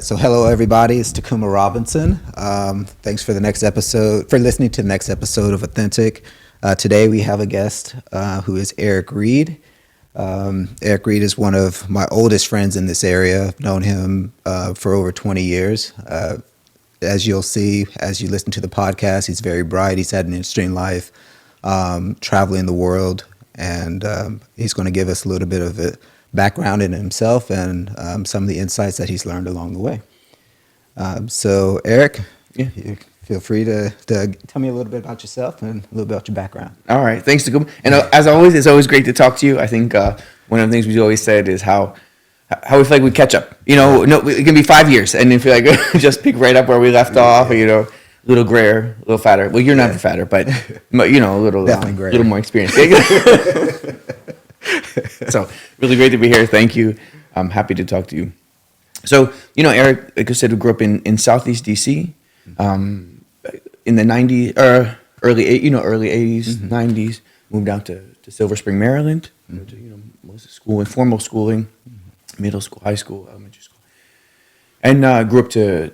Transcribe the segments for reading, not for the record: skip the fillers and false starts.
So hello everybody, it's Takuma Robinson. Thanks for listening to the next episode of Authentic. Today we have a guest who is Erik Reed. Erik Reed is one of my oldest friends in this area. I've known him for over 20 years. As you'll see, as you listen to the podcast, he's very bright. He's had an interesting life, traveling the world, and he's going to give us a little bit of a background in himself and some of the insights that he's learned along the way. So Erik, you feel free to tell me a little bit about yourself and a little bit about your background. All right, thanks, Takuma. And as always, it's always great to talk to you. I think one of the things we always said is how we feel like we catch up. No, it can be 5 years, and if you like just pick right up where we left off, or, a little grayer, a little fatter. Well, you're not fatter, but a little definitely grayer. A little more experienced. So really great to be here. Thank you. I'm happy to talk to you. So, Erik, like I said, we grew up in Southeast DC, in the 90s, early 80s, 90s, moved out to Silver Spring, Maryland, most school, informal schooling, middle school, high school, elementary school. And grew up to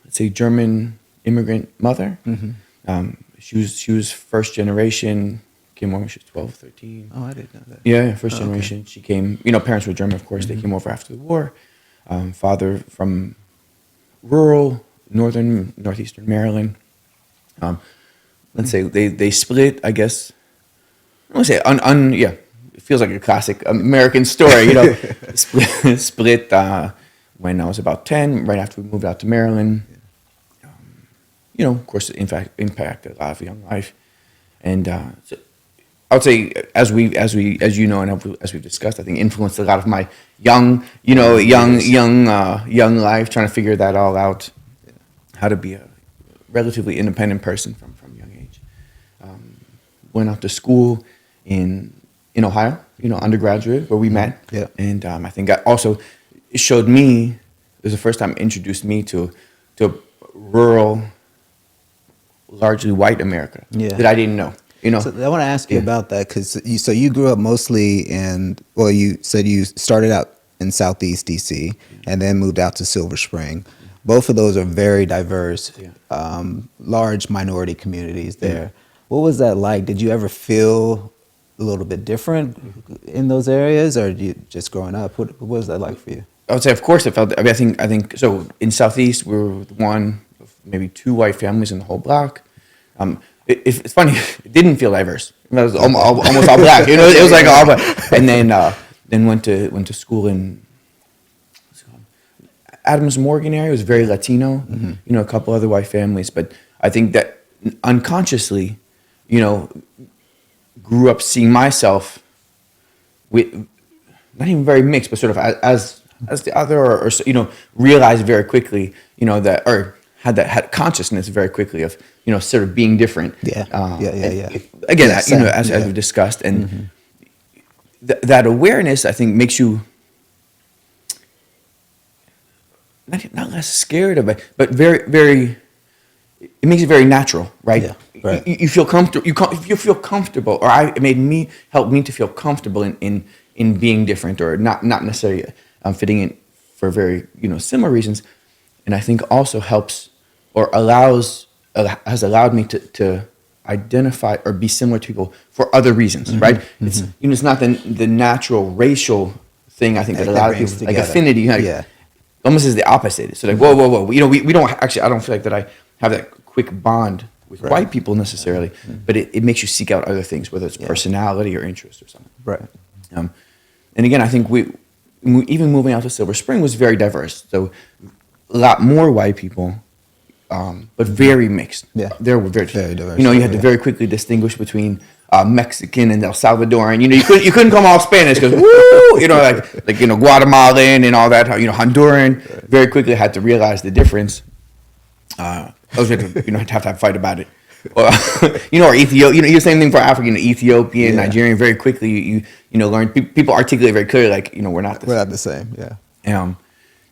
let's say, German immigrant mother. She was first generation. Came over when she was 12, 13. Oh, I didn't know that. Yeah, first generation. Okay. She came, parents were German, of course. They came over after the war. Father from rural, northeastern Maryland. Let's say they split, I guess. I want to say, it feels like a classic American story, split when I was about 10, right after we moved out to Maryland. Of course, in fact, impacted a lot of young life. And so I would say, as we've discussed, I think influenced a lot of my young life, trying to figure that all out, how to be a relatively independent person from a young age. Went off to school in Ohio, undergraduate, where we met. Yeah. And I think it showed me, it was the first time it introduced me to rural, largely white America that I didn't know. So I want to ask you about that, because you grew up mostly you said you started out in Southeast DC and then moved out to Silver Spring. Both of those are very diverse, large minority communities there. What was that like? Did you ever feel a little bit different in those areas, or just growing up? What was that like for you? I would say, of course, it felt. I think so. In Southeast, we were one of maybe two white families in the whole block. It's funny. It didn't feel diverse. It was almost all black. It was like all black. And then went to school in Adams Morgan area. It was very Latino. A couple other white families, but I think that unconsciously, grew up seeing myself with not even very mixed, but sort of as the other, or realized very quickly, that, or had consciousness very quickly of, sort of being different. Yeah. Again, as we've discussed, and that awareness, I think, makes you not less scared of it, but very, very. It makes it very natural, right? Yeah. Right. You feel comfortable. You feel comfortable, or it helped me to feel comfortable in being different, or not necessarily fitting in for very similar reasons, and I think also helps or has allowed me to identify or be similar to people for other reasons, right? It's not the natural racial thing. I think that a lot of people together. Like affinity, almost is the opposite. So like whoa. We don't actually. I don't feel like that I have that quick bond with white people necessarily, but it makes you seek out other things, whether it's personality or interest or something. Right. And again, I think even moving out to Silver Spring was very diverse. So a lot more white people, but very mixed. Yeah. They were very diverse. You had to very quickly distinguish between Mexican and El Salvadoran. You couldn't come off Spanish because like Guatemalan and all that. Honduran. Very quickly had to realize the difference. Have to fight about it. Or or Ethiopian. Same thing for African, Ethiopian, Nigerian. Very quickly, you learn. People articulate very clearly, like we're not the same. Yeah.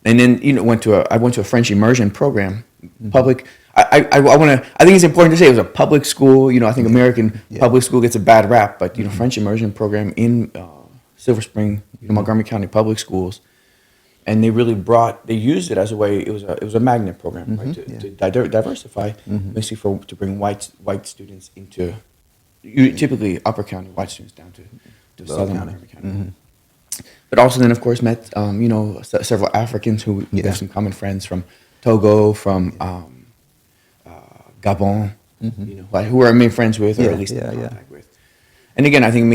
And then I went to a French immersion program, public. I think it's important to say it was a public school. I think American public school gets a bad rap, but French immersion program in Silver Spring, Montgomery County Public Schools. and they used it as a way. It was a magnet program, right, to diversify, basically to bring white students into, typically Upper County white students down to Southern Miami County. But also then, of course, met several Africans who we have some common friends from Togo, from Gabon, who I made friends with, or at least in contact with. And again, I think it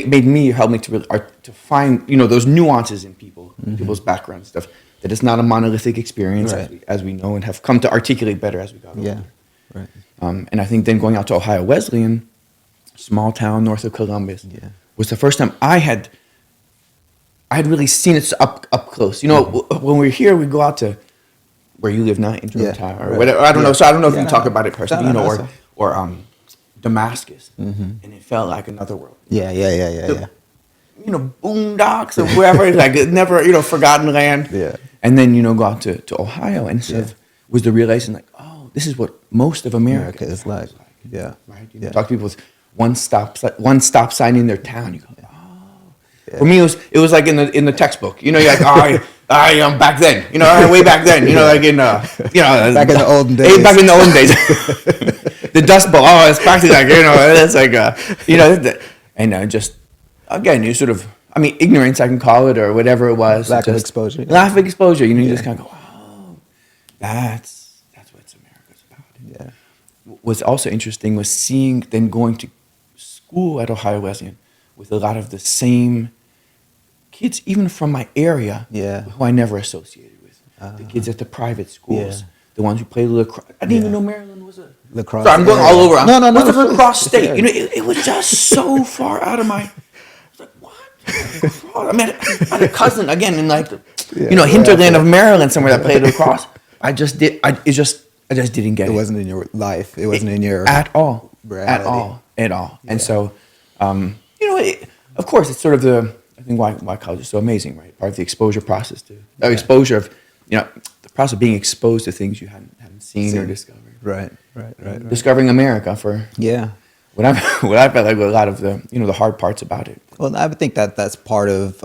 made me help me to find those nuances in people's background stuff, that it's not a monolithic experience, as we know and have come to articulate better as we got older. Right. And I think then going out to Ohio Wesleyan, small town north of Columbus, was the first time I had really seen it up close. When we're here, we go out to where you live now, in Georgetown or whatever. I don't know. So I don't know if you can talk about it personally, or Damascus, and it felt like another world. Yeah. Boondocks or wherever, like never, forgotten land. Yeah. And then go out to Ohio, and sort of was the realization, like, oh, this is what most of America is like. Yeah. Right. Talk to people with one stop sign in their town. You go, oh. For me, it was like in the textbook. You're like, oh, I back then. Way back then. Like in back in the olden days. Back in the olden days. The Dust Bowl. Oh, it's practically like it's like and just again, you sort of, ignorance, I can call it, or whatever it was. Lack of exposure. Lack of exposure. You just kind of go, oh, that's what America's about. Yeah. What's also interesting was going to school at Ohio Wesleyan with a lot of the same kids, even from my area, who I never associated with. The kids at the private schools, the ones who played lacrosse. I didn't even know Maryland was a lacrosse. Sorry, I'm going all over. No. What's a lacrosse state? It was just so far out of my. I was like, what? I had a cousin again in like the, hinterland of Maryland somewhere that played lacrosse. I just didn't get it. It wasn't in your life. It wasn't in your at all. Reality. At all. And so, of course, it's sort of I think why college is so amazing, right? Part of the exposure process exposure of, the process of being exposed to things you hadn't seen or discovered. Right. Discovering America for what I felt like a lot of the hard parts about it. Well, I would think that's part of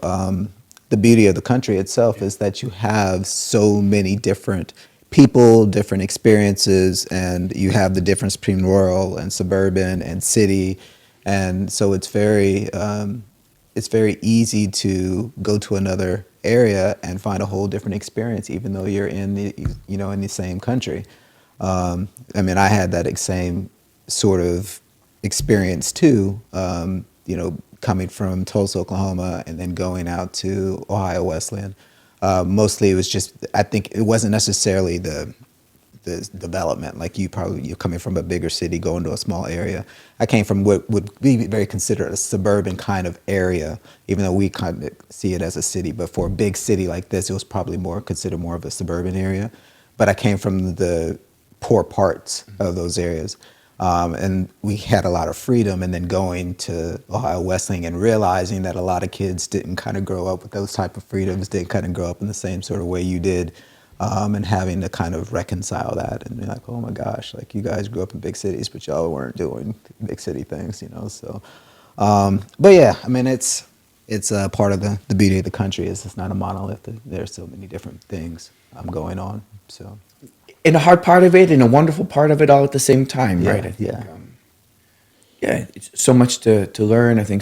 the beauty of the country itself, is that you have so many different people, different experiences, and you have the difference between rural and suburban and city, and so it's very easy to go to another area and find a whole different experience, even though you're in the same country. I had that same sort of experience too. Coming from Tulsa, Oklahoma, and then going out to Ohio Wesleyan. Mostly it was just, I think it wasn't necessarily the development, like you're coming from a bigger city going to a small area. I came from what would be very considered a suburban kind of area, even though we kind of see it as a city, but for a big city like this, it was probably considered more of a suburban area. But I came from the poor parts of those areas. And we had a lot of freedom, and then going to Ohio Wesleyan and realizing that a lot of kids didn't kind of grow up with those type of freedoms, didn't kind of grow up in the same sort of way you did, and having to kind of reconcile that and be like, oh my gosh, like you guys grew up in big cities, but y'all weren't doing big city things, so. But yeah, it's a part of the beauty of the country is it's not a monolith. There's so many different things going on, so. In a hard part of it, and a wonderful part of it all at the same time, right? I think, it's so much to learn. I think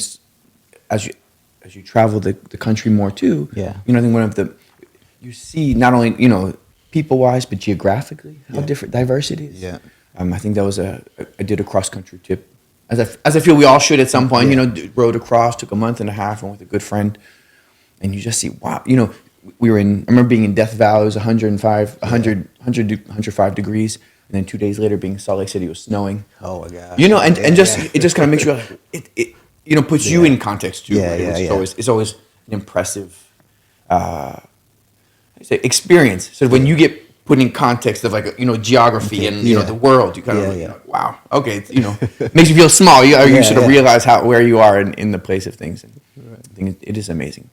as you travel the country more too, I think you see not only people wise, but geographically how different diversity is. Yeah. I think that was I did a cross country trip, as I feel we all should at some point. Rode across, took a month and a half, went with a good friend, and you just see wow, I remember being in Death Valley, it was 105 degrees, and then 2 days later being in Salt Lake City, it was snowing. Oh my gosh. It just kind of makes you like, it puts you in context too. Right? It's always an impressive experience. So when you get put in context of like geography and the world, you kind of wow, okay, makes you feel small. You sort of realize where you are in the place of things. And I think it is amazing.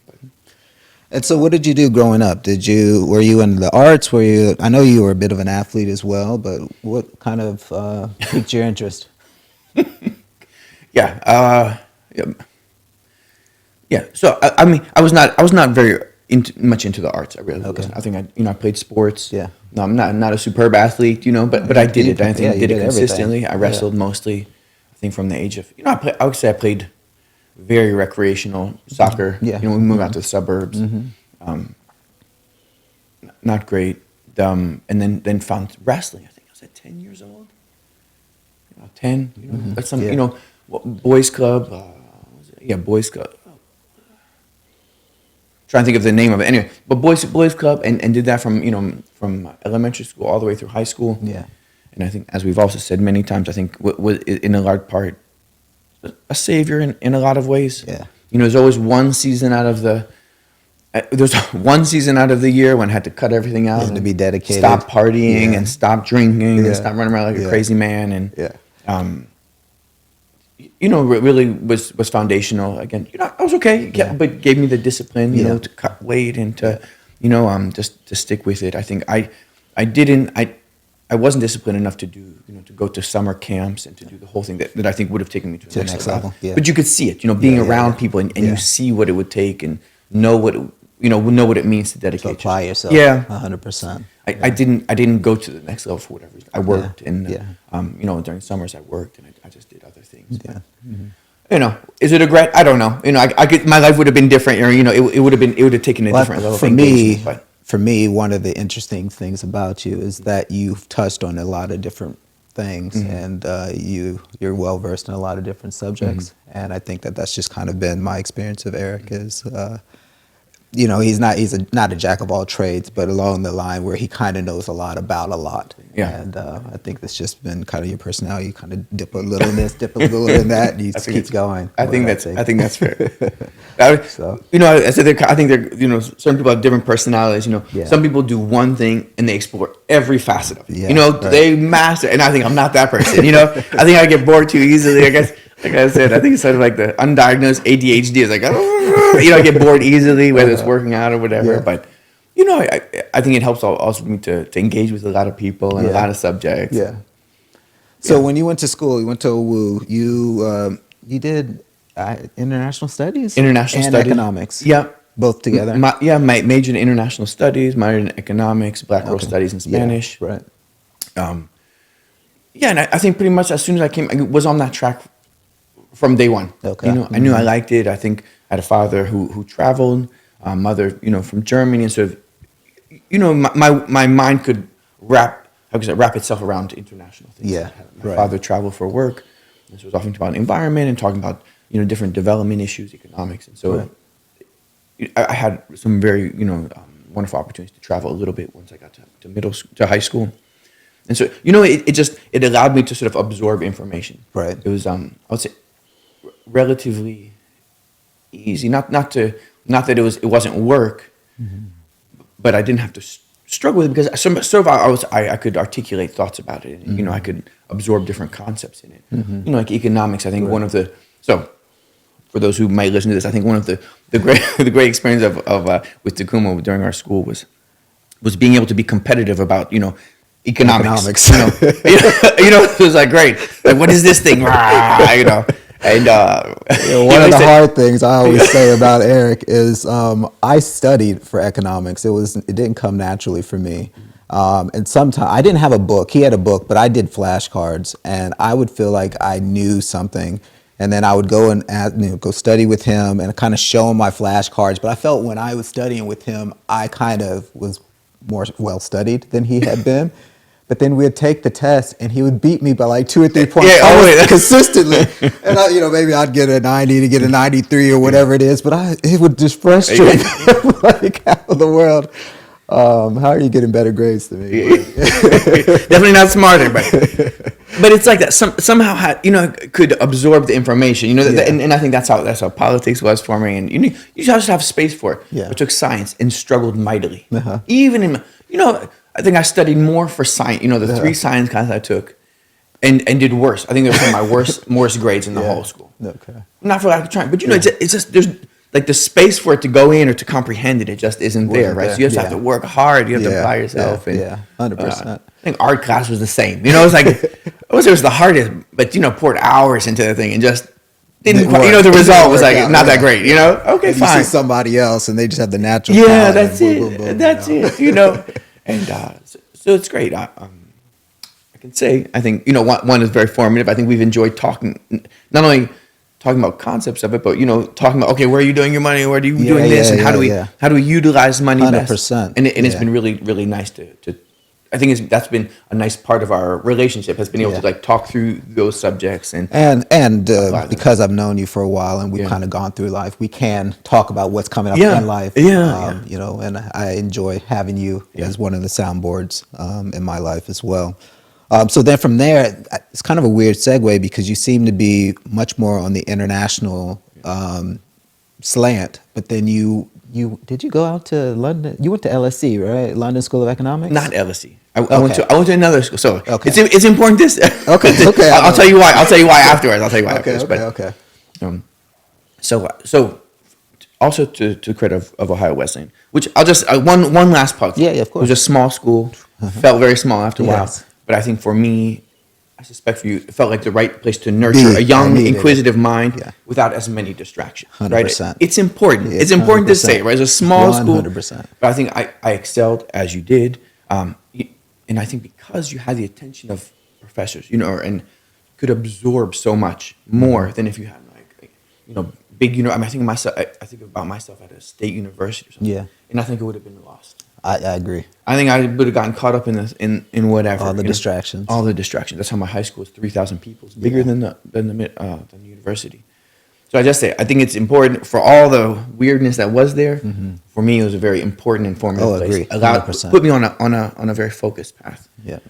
And so what did you do growing up? Were you in the arts? I know you were a bit of an athlete as well, but what kind of piqued your interest? Yeah. So I mean, I was not very much into the arts. I really wasn't. I think I played sports. Yeah. No, I'm not a superb athlete, but I did it. I think I did you it did consistently. everything. I wrestled mostly. I think from the age of I would say I played very recreational soccer. Yeah. We moved out to the suburbs. Not great. And then found wrestling. I think I was at 10 years old. 10. That's some Yeah. boys club. Boys club. Trying to think of the name of it anyway, but boys club, and did that from elementary school all the way through high school. Yeah. And I think, as we've also said many times, I think was in a large part a savior in a lot of ways. Yeah. There's always one season out of the year when I had to cut everything out And to be dedicated. stop partying Yeah. and stop drinking Yeah. and stop running around like a Yeah. crazy man and Yeah. really was foundational. Again, I was okay, but gave me the discipline, Yeah. to cut weight and to, just to stick with it. I think I wasn't disciplined enough to do, to go to summer camps and to do the whole thing that I think would have taken me to the next level. Yeah. But you could see it, being Yeah, around yeah. people and Yeah. you see what it would take and know what it means to dedicate. To apply yourself. Yeah. 100%. I didn't go to the next level for whatever reason. I worked and Yeah. during summers I worked and I just did other things. Yeah. But, is it a regret? I don't know. I could, my life would have been different. Or, it would have taken a different level for of me, engagement. But for me, one of the interesting things about you is that you've touched on a lot of different things, and you're well versed in a lot of different subjects. And I think that's just kind of been my experience of Erik is. He's not a jack of all trades, but along the line where he kind of knows a lot about a lot. Yeah. And I think that's just been kind of your personality. You kind of dip a little in this, dip a little in that, and you just keep going. I think that's fair. So. I said I think certain people have different personalities. Yeah. Some people do one thing and they explore every facet of it. Yeah, right. They master. And I think I'm not that person. I think I get bored too easily. I guess. Like I said, I think it's sort of like the undiagnosed ADHD is like, I get bored easily, whether it's working out or whatever. Yeah. But, I think it helps also me to engage with a lot of people and a lot of subjects. Yeah. So when you went to school, you went to OWU, you did international studies? International and studies. economics. Yeah. Both together? My major in international studies, minor in economics, Black World Studies, and Spanish. Yeah, right. And I think pretty much as soon as I came, I was on that track from day one. Okay. I knew I liked it. I think I had a father who traveled, mother, from Germany, and sort of, my mind could wrap itself around international things. Yeah, My father traveled for work. This was often about environment and talking about, different development issues, economics. And so I had some very, wonderful opportunities to travel a little bit once I got to high school. And so, it allowed me to sort of absorb information. Right. It was, I would say, relatively easy. Not that it wasn't work, but I didn't have to struggle with it because I could articulate thoughts about it, and I could absorb different concepts in it. Like economics. I think one of the for those who might listen to this, I think one of the great experience of with Takuma during our school was being able to be competitive about economics. It was like great. Like, what is this thing? And one of the hard things I always say about Erik is I studied for economics. It didn't come naturally for me. And sometimes I didn't have a book. He had a book, but I did flashcards, and I would feel like I knew something, and then I would go and go study with him and kind of show him my flashcards. But I felt when I was studying with him, I kind of was more well studied than he had been. But then we'd take the test, and he would beat me by like 2 or 3 points consistently. And maybe I'd get a 90 to get a 93 or whatever it is. But it would just frustrate me. Like, how in the world? How are you getting better grades than me? Definitely not smarter, but it's like that. Somehow, could absorb the information. And I think that's how politics was for me. And you just have space for it. Yeah. I took science and struggled mightily. Even in I think I studied more for science. The 3 science classes I took, and did worse. I think they were some of my worst grades in the whole school. Okay. Not for lack of trying, but it's just there's like the space for it to go in or to comprehend it. It just isn't there, right? So you just have to work hard. You have to apply yourself. Yeah, 100%. I think art class was the same. It's like it was the hardest, but poured hours into the thing and just didn't quite, the result was like not that great, Okay, and fine. You see somebody else, and they just have the natural. Yeah, talent, that's and it. boom, boom, boom, That's it. And so it's great. I can say I think one is very formative. I think we've enjoyed talking, not only talking about concepts of it, but talking about, okay, where are you doing your money? Where are you doing this? And how do we utilize money 100%. Best? And it's been really, really nice to I think that's been a nice part of our relationship, has been able to like talk through those subjects and because I've known you for a while and we've kind of gone through life, we can talk about what's coming up in life. And I enjoy having you as one of the soundboards in my life as well. So then from there, it's kind of a weird segue because you seem to be much more on the international slant, but then did you go out to London? You went to LSE, right? London School of Economics? Not LSE. I went to another school. So it's important this. Okay. I'll tell you why. I'll tell you why afterwards. Okay. So also to credit of Ohio Wesleyan, which I'll just one last plug. Yeah, of course. It was a small school. Felt very small after a while. But I think for me, I suspect for you, it felt like the right place to nurture a young, inquisitive mind without as many distractions. 100%. Right? It's important. It's important to say, right? It's a small 100%. School. But I think I excelled as you did. And I think because you had the attention of professors, and could absorb so much more than if you had big, I think about myself at a state university or something. Yeah. And I think it would have been lost. I agree. I think I would have gotten caught up in this, in whatever. All the distractions. All the distractions. That's how my high school is 3,000 people. It's bigger than the university. So I just say, I think it's important for all the weirdness that was there. Mm-hmm. For me, it was a very important and informative place. Agree. Put me on a very focused path. Yeah.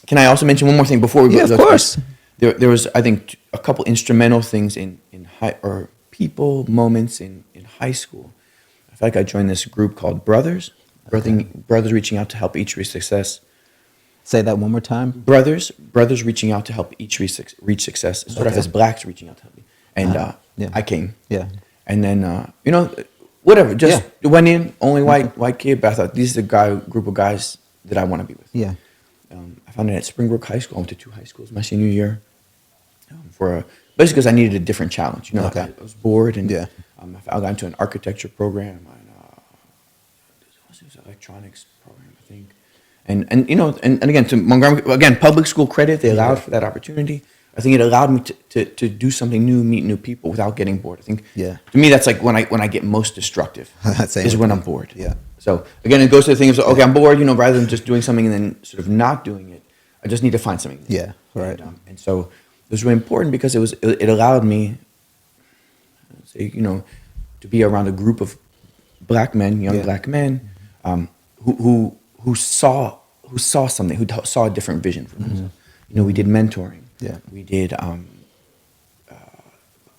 Can I also mention one more thing before we go? Yeah, of course. There was, I think, a couple instrumental things in high, or people, moments in high school. I feel like I joined this group called Brothers. Brothers reaching out to help each reach success. Say that one more time. Brothers reaching out to help each reach success. It started off as blacks reaching out to help me. And I came. Yeah. And then, whatever. Just went in, only white kid. But I thought, these are the group of guys that I want to be with. Yeah. I found it at Springbrook High School. I went to 2 high schools my senior year. Basically because I needed a different challenge. I was bored. And I got into an architecture program. It was an electronics program, I think. And again, to Montgomery, public school credit, they allowed for that opportunity. I think it allowed me to do something new, meet new people without getting bored. I think to me that's like when I get most destructive is when I'm bored. Yeah. So again, it goes to the thing of okay, I'm bored. Rather than just doing something and then sort of not doing it, I just need to find something new. Yeah. Right. And so it was really important because it allowed me, to be around a group of black men, young black men, who saw something, who saw a different vision for themselves. We did mentoring. Yeah, we did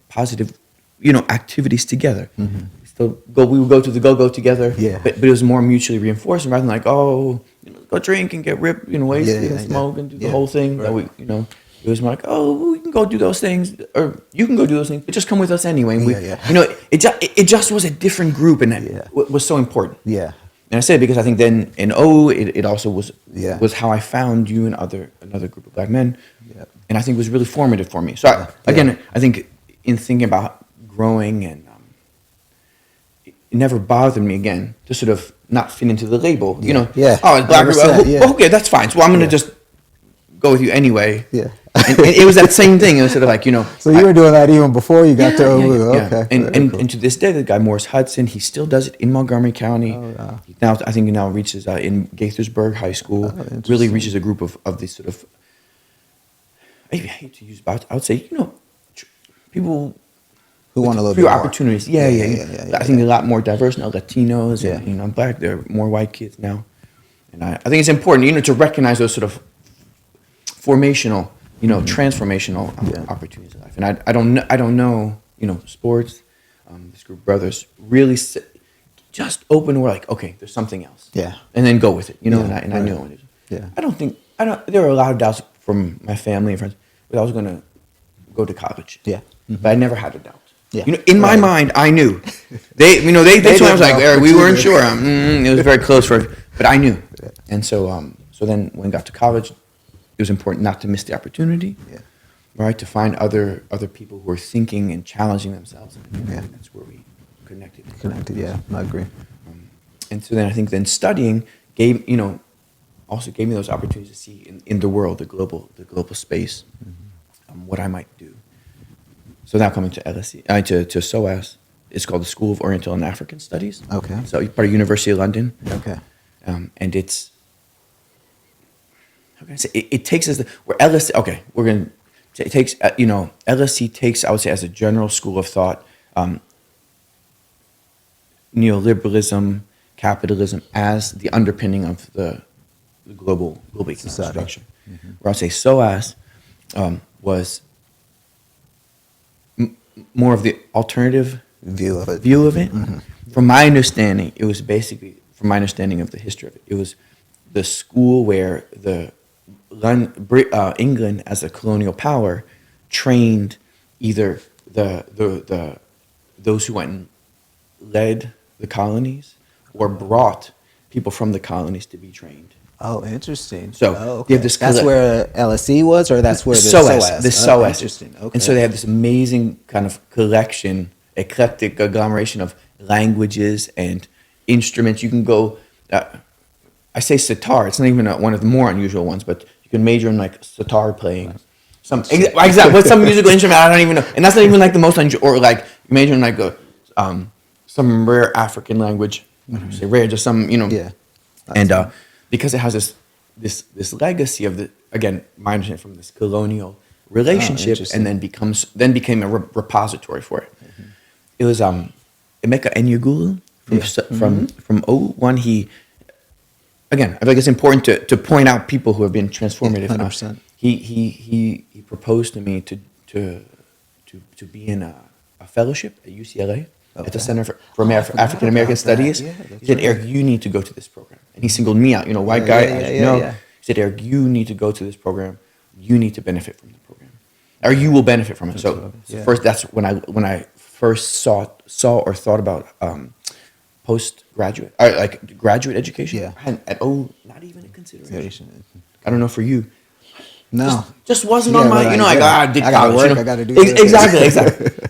positive, activities together. Mm-hmm. We would go to the go-go together. Yeah, but it was more mutually reinforcing rather than like, go drink and get ripped, wasted and smoke and do the whole thing. Right. That it was more like, we can go do those things, or you can go do those things, but just come with us anyway. And it just was a different group, and that was so important. Yeah. And I say it because I think then in it also was how I found you and another group of black men. Yeah. And I think it was really formative for me. So I think in thinking about growing and it never bothered me again to sort of not fit into the label. Oh, it's black people. Okay, that's fine. So I'm going to just go with you anyway. Yeah. And it was that same thing. It was sort of like, So you were doing that even before you got to OU. Yeah. Okay. And to this day, the guy, Morris Hudson, he still does it in Montgomery County. Oh, wow. I think he now reaches in Gaithersburg High School. Really reaches a group of these sort of, I hate to use, but I would say, people who want a little bit more opportunities. Yeah. I think they're a lot more diverse now. Latinos and black. There are more white kids now, and I think it's important, to recognize those sort of formational, transformational opportunities in life. And I don't know, sports. This group of brothers really just open. We're like, okay, there's something else. Yeah, and then go with it. And I knew it. Yeah, there were a lot of doubts from my family and friends, but I was going to go to college. Yeah. Mm-hmm. But I never had a doubt. Yeah. In my mind, I knew. They told me, I was like, Eric, we weren't sure. It was very close but I knew. Yeah. And so then when I got to college, it was important not to miss the opportunity. Yeah. right? To find other people who are thinking and challenging themselves. And Yeah. that's where we connected. Connected. Yeah, I agree. And so then I think then studying gave also gave me those opportunities to see in the world, the global space, what I might do. So now coming to LSE, to SOAS, it's called the School of Oriental and African Studies. Okay. So part of University of London. Okay. And it's, how can I say, it takes us, where LSE, okay, we're going to, it takes, LSE takes, I would say, as a general school of thought, neoliberalism, capitalism as the underpinning of the global economic Society. structure. Where I'd say SOAS was more of the alternative View of it. From my understanding, it was basically, from my understanding of the history of it, it was the school where England as a colonial power trained either those who went and led the colonies or brought people from the colonies to be trained. Oh, interesting. So okay. you have this that's where LSE was, or that's where the SOAS. The SOAS. Interesting. Okay. And so they have this amazing kind of collection, eclectic agglomeration of languages and instruments. You can go, I say sitar, it's not even one of the more unusual ones, but you can major in like sitar playing. Exactly. What's some musical instrument? I don't even know. And that's not even like the most unusual, or like you major in like some rare African language. I don't say rare, just some, Yeah. And because it has this legacy of again, my understanding from this colonial relationship, and then became a repository for it. It was Emeka Enyegulu from O1. He, again, I think it's important to point out people who have been transformative. 100%. He proposed to me to be in a fellowship at UCLA. At the Center for African American Studies. Yeah, He said, Eric, you need to go to this program. And he singled me out, white guy, as you know. Yeah. He said, Eric, you need to go to this program. You need to benefit from the program. Or you will benefit from it. So first, that's when I first saw or thought about postgraduate, or like graduate education. Yeah. Not even a consideration. I don't know for you. No. Just wasn't on my, I did I gotta college. work, I gotta do this. Exactly.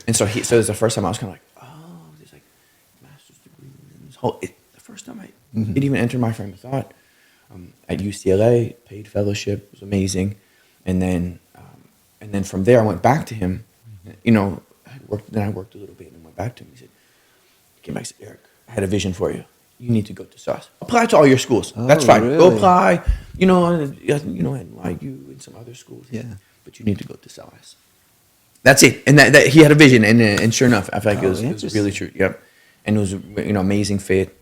And so it was the first time I was kind of like, there's like master's degree in this whole. The first time it even entered my frame of thought. At UCLA, paid fellowship, was amazing, and then from there I went back to him. I worked a little bit and then went back to him. He said, came back and said, Eric, I had a vision for you. You need to go to SOAS. Apply to all your schools. That's fine. Really? Go apply. At NYU and some other schools. Yeah. But you need to go to SOAS. That's it. And that he had a vision, and sure enough, I feel like it was really true. Yep. And it was amazing fit.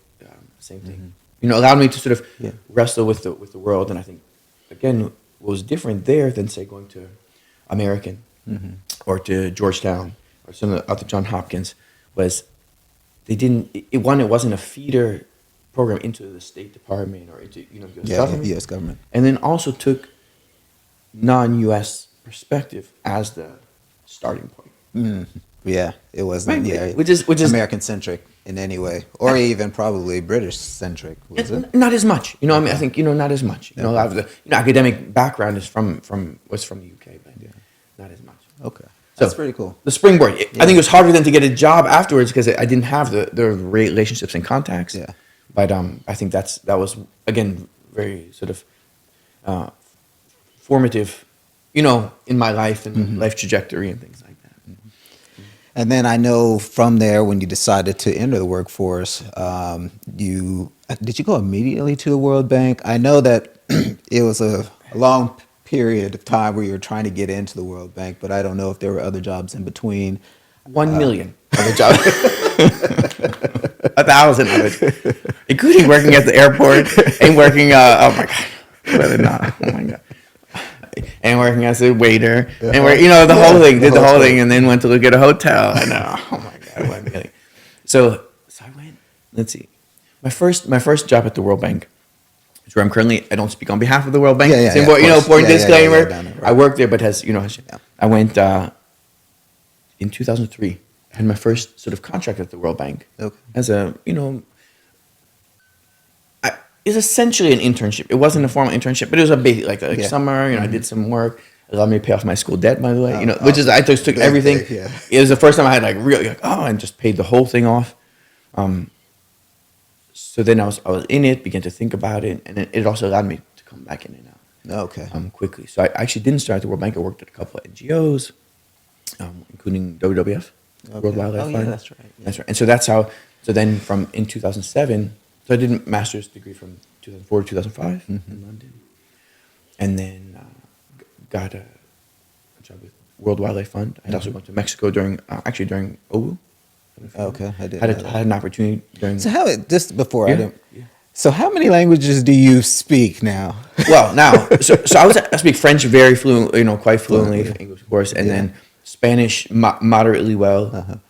Same thing. Allowed me to sort of wrestle with the world. And I think again, what was different there than say going to American or to Georgetown or some of the other John Hopkins was it wasn't a feeder program into the State Department or into U.S. government. U.S. government. And then also took non-U.S. perspective as the starting point. Yeah, it wasn't. Right. Yeah, Which is American centric in any way, or even probably British centric. Was it? Not as much. I think not as much. A lot of the academic background is from the UK, but not as much. Okay, that's pretty cool. The springboard. I think it was harder than to get a job afterwards because I didn't have the relationships and contacts. Yeah. But I think that was again very sort of formative, in my life and life trajectory and things like that. And then I know from there, when you decided to enter the workforce, did you go immediately to the World Bank? I know that it was a long period of time where you were trying to get into the World Bank, but I don't know if there were other jobs in between. 1 million other jobs. 1,000 of it, including working at the airport and working. Oh my god, whether not. Oh my god. And working as a waiter, and the whole thing, did the whole thing, and then went to look at a hotel. And oh my god, 1 million. So I went. Let's see, my first job at the World Bank, which where I'm currently. I don't speak on behalf of the World Bank. Important disclaimer. I work there, but I went in 2003. I had my first sort of contract at the World Bank as a it's essentially an internship. It wasn't a formal internship, but it was a big, like summer. I did some work, allowed me to pay off my school debt, by the way. Oh, Which is I just took big everything. thing, yeah. It was the first time I had like really and just paid the whole thing off. So then I was in it, began to think about it, and it also allowed me to come back in and out. Okay. Quickly. So I actually didn't start at the World Bank. I worked at a couple of NGOs, including WWF, World Wildlife Fund. Yeah, that's right. Yeah. That's right. And so that's how. So then from in 2007, so I did a master's degree from 2004 to 2005 in London, and then got a job with World Wildlife Fund. I also went to Mexico during OWU. Okay, I did. Had an opportunity during. So just before I Yeah, didn't. yeah. So how many languages do you speak now? Well, now, so I speak French very fluent, quite fluently, Yeah. English, of course, and Yeah. then Spanish moderately well.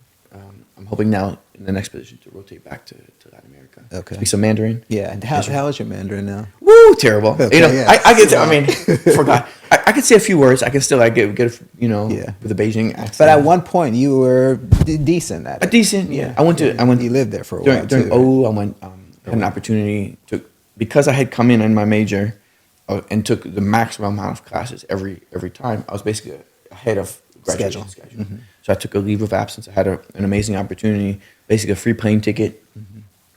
I'm hoping now in the next position to rotate back to Latin America. Okay. Speak some Mandarin. Yeah. And how is your Mandarin now? Woo, terrible. Okay, yeah. I could. I mean, forgot. I could say a few words. I can still get Yeah. with the Beijing accent. But at one point you were decent at a it. decent. Yeah. I went. You lived there for a while during too. OU. I went. Had an opportunity to because I had come in my major, and took the maximum amount of classes every time. I was basically ahead of graduation schedule. So I took a leave of absence. I had an amazing opportunity, basically a free plane ticket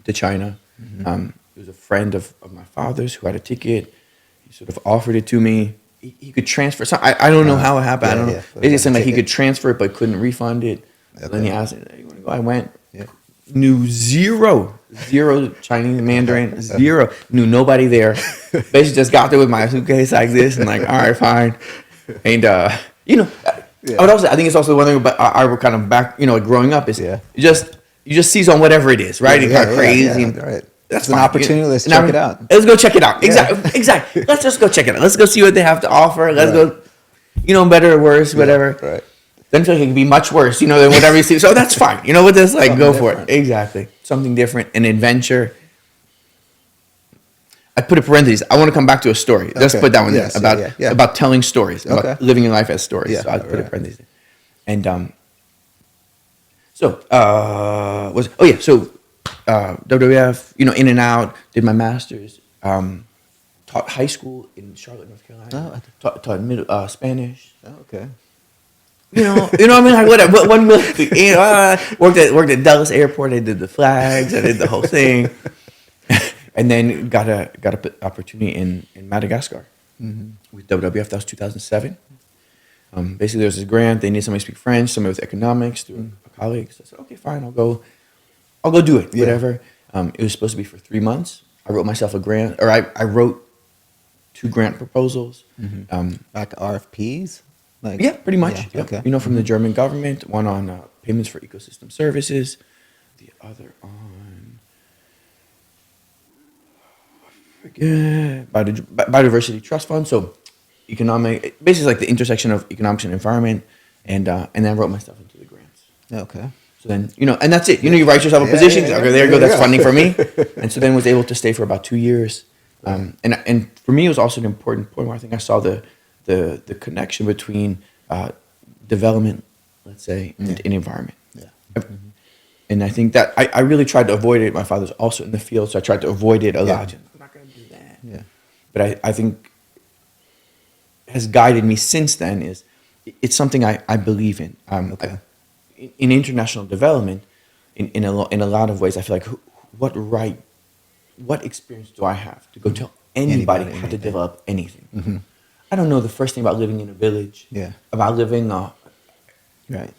to China. It was a friend of my father's who had a ticket. He sort of offered it to me. He could transfer. So I don't know how it happened. I don't know. It just seemed like he could transfer it but couldn't refund it. So then he asked me, "Hey, you want to go?" I went. Yeah. Knew zero Chinese Mandarin, zero. Knew nobody there. Basically just got there with my suitcase like this and like, all right, fine. And, I would also, I think it's also one thing about our kind of back, growing up is you just seize on whatever it is, right? It's kind of crazy. Yeah, right. That's It's an opportunity. Let's check it out. Let's go check it out. Exactly. Let's just go check it out. Let's go see what they have to offer. Let's go, better or worse, whatever. Right. Then feel like it can be much worse, than whatever you see. So that's fine. With this, like, Something go different. for it. Exactly. Something different, an adventure. I put a parentheses. I want to come back to a story. Let's put that one Yes, there yeah. about telling stories, about Okay. living in life as stories. Yeah, So I put a right. parentheses. And WWF, in and out. Did my master's. Taught high school in Charlotte, North Carolina. Taught middle Spanish. Oh, okay. You know what I mean? Like whatever. Worked at Dallas Airport. I did the flags. I did the whole thing, and then got a opportunity in Madagascar with WWF. That was 2007. Basically, there was this grant. They needed somebody to speak French. Somebody with economics through a colleague. So I said, okay, fine. I'll go do it. Yeah. Whatever. It was supposed to be for 3 months. I wrote myself a grant, or I wrote 2 grant proposals. Like RFPs? Like, Yeah, pretty much. Yeah, Yeah. okay. From the German government, one on payments for ecosystem services, the other on, I forget, biodiversity trust fund. So basically like the intersection of economics and environment, and then I wrote myself into the grants. Okay. So then, and that's it. You write yourself a position. yeah, Okay, there you go. yeah. That's funding for me. And so then was able to stay for about 2 years. And for me, it was also an important point where I think I saw the connection between development, let's say, and environment. Yeah. And I think that I really tried to avoid it. My father's also in the field, so I tried to avoid it a lot. I'm not going to do that. Yeah. But I think has guided me since then is it's something I believe in. Okay. In international development, in a lot of ways, I feel like what experience do I have to go tell anybody how to anything. develop anything? I don't know the first thing about living in a village. Yeah. About living, Right. I feel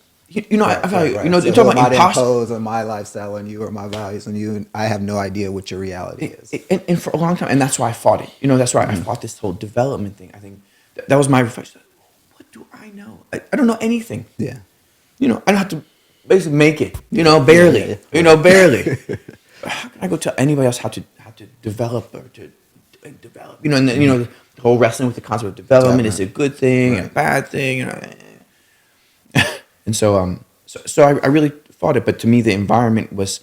like, Right. you're So talking will about not imposter. impose on my lifestyle on you or my values on you, and I have no idea what your reality is. And for a long time, and that's why I fought it. That's why I fought this whole development thing. I think that was my reflection. What do I know? I don't know anything. Yeah. I don't have to basically make it. Barely. Yeah. Barely. How can I go tell anybody else how to develop or to develop? And then, the whole wrestling with the concept of development is a good thing, a bad thing. And so I really fought it. But to me, the environment was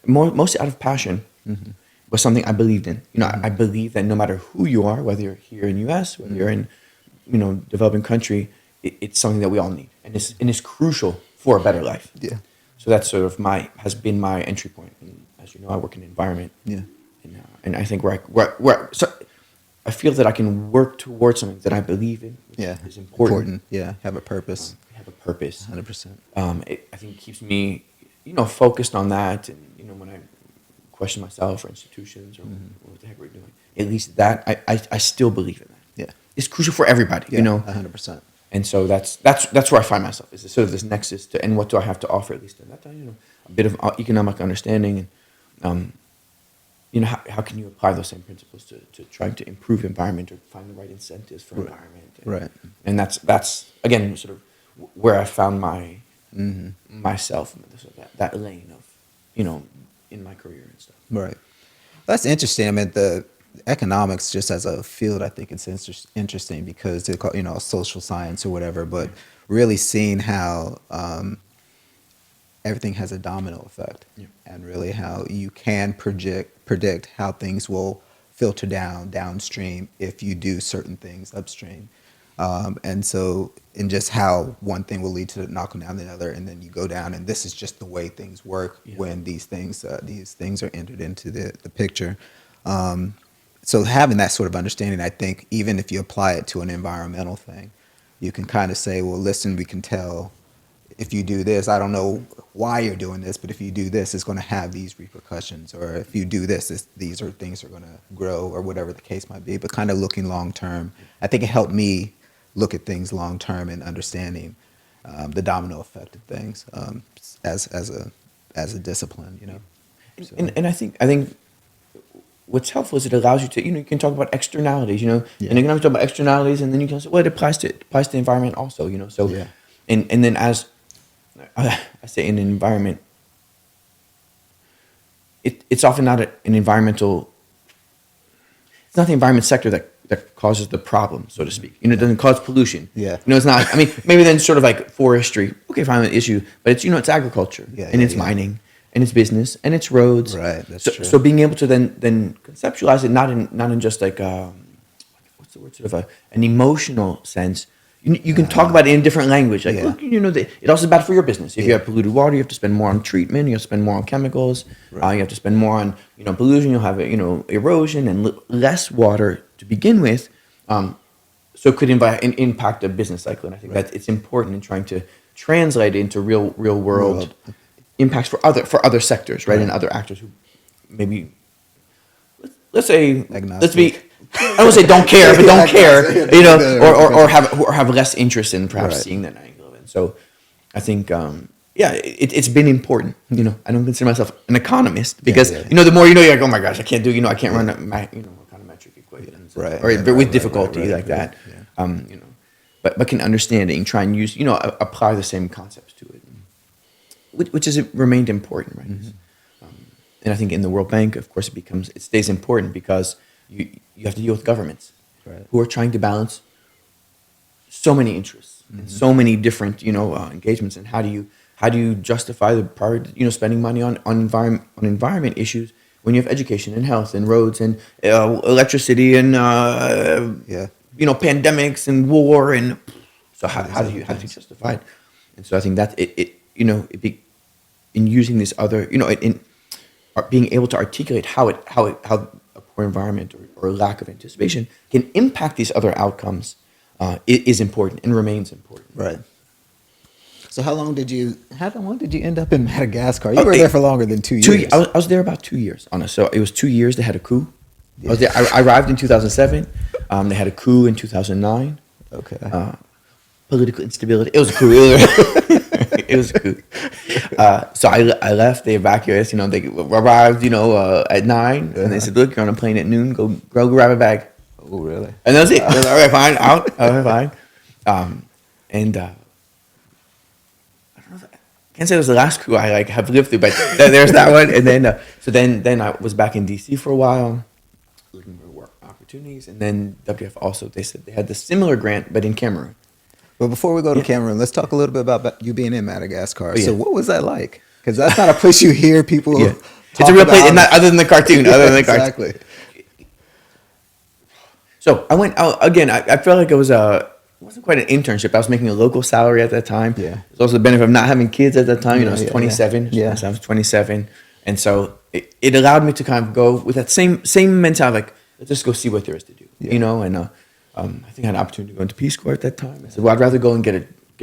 mostly out of passion. Was something I believed in. I believe that no matter who you are, whether you're here in U.S., whether you're in, developing country, it's something that we all need, and it's crucial for a better life. Yeah. So that's sort of has been my entry point. And as you know, I work in environment. Yeah. And I think I feel that I can work towards something that I believe in, which Yeah. is important. Yeah. Have a purpose. Have a purpose. 100%. I think it keeps me, focused on that. And, when I question myself or institutions or what the heck we're doing, at least that, I still believe in that. Yeah. It's crucial for everybody, Yeah. 100%. And so that's where I find myself, is sort of this nexus to, and what do I have to offer, at least in that time, a bit of economic understanding, and how can you apply those same principles to trying to improve environment or find the right incentives for environment, Right. And that's again sort of where I found myself, so that lane of in my career and stuff. Right. That's interesting. I mean, the economics, just as a field, I think it's interesting because they call social science or whatever, but really seeing how everything has a domino effect, and really how you can predict how things will filter downstream if you do certain things upstream. And just how one thing will lead to knocking down the other, and then you go down, and this is just the way things work when these things are entered into the picture. So having that sort of understanding, I think, even if you apply it to an environmental thing, you can kind of say, well, listen, we can tell if you do this, I don't know why you're doing this, but if you do this, it's going to have these repercussions. Or if you do this, these are things are going to grow, or whatever the case might be. But kind of looking long term, I think it helped me look at things long term and understanding the domino effect of things as a discipline, So. And I think what's helpful is it allows you to, you can talk about externalities, and you can talk about externalities, and then you can say, well, it applies to the environment also, So, and then as I say, in an environment, it's often not an environmental. It's not the environment sector that causes the problem, so to speak. It doesn't cause pollution. Yeah. It's not. I mean, maybe then sort of like forestry. Okay, fine, an issue, but it's it's agriculture, and it's mining, and it's business, and it's roads. Right. That's true. So being able to then conceptualize it not in just like what's the word, sort of an emotional sense. You can talk about it in a different language. Like, look, it also is bad for your business. If you have polluted water, you have to spend more on treatment. You have to spend more on chemicals. Right. You have to spend more on pollution. You'll have erosion and less water to begin with. So it could impact a business cycle. And I think that it's important in trying to translate it into real world impacts for other sectors, right? And other actors who maybe let's say Agnostic. let's be. I don't say don't care, but don't care, or have less interest in perhaps seeing that angle of it. So, I think, it's been important. I don't consider myself an economist because the more you're like, oh my gosh, I can't do, I can't run econometric equations, or with difficulty like that. But can understand it and try and use, apply the same concepts to it, which has remained important, right? Mm-hmm. And I think in the World Bank, of course, it stays important because you have to deal with governments who are trying to balance so many interests and so many different engagements. And how do you justify the priority, spending money on environment issues when you have education and health and roads and electricity and pandemics and war, and so how do you justify it? And so I think that in using this other in being able to articulate how a poor environment or lack of anticipation can impact these other outcomes is important and remains important. Right. So how long did you end up in Madagascar? You were there for longer than 2 years. I was there about 2 years, honest. So it was 2 years. They had a coup. I was there. I arrived in 2007. They had a coup in 2009. Okay. Political instability. It was a coup. It was a coup. So I left. They evacuated us. They arrived. At 9, and they said, "Look, you're on a plane at noon. Go grab a bag." Oh, really? And that was it. All right, fine. Out. All right, fine. And I don't know. I can't say it was the last coup I have lived through, but there's that one. And then then I was back in DC for a while, looking for work opportunities. And then WF also, they said they had the similar grant, but in Cameroon. But before we go to Cameroon, let's talk a little bit about you being in Madagascar. So what was that like? Because that's not a place you hear people talk It's a real place, about. other than the cartoon. Exactly. So I went out again. I felt like it wasn't quite an internship. I was making a local salary at that time. Yeah. There's also the benefit of not having kids at that time. I was 27. Yeah. I was 27, and so it allowed me to kind of go with that same mentality. Like, let's just go see what there is to do. Yeah. you know, and I think I had an opportunity to go into Peace Corps at that time. I said, well, I'd rather go and get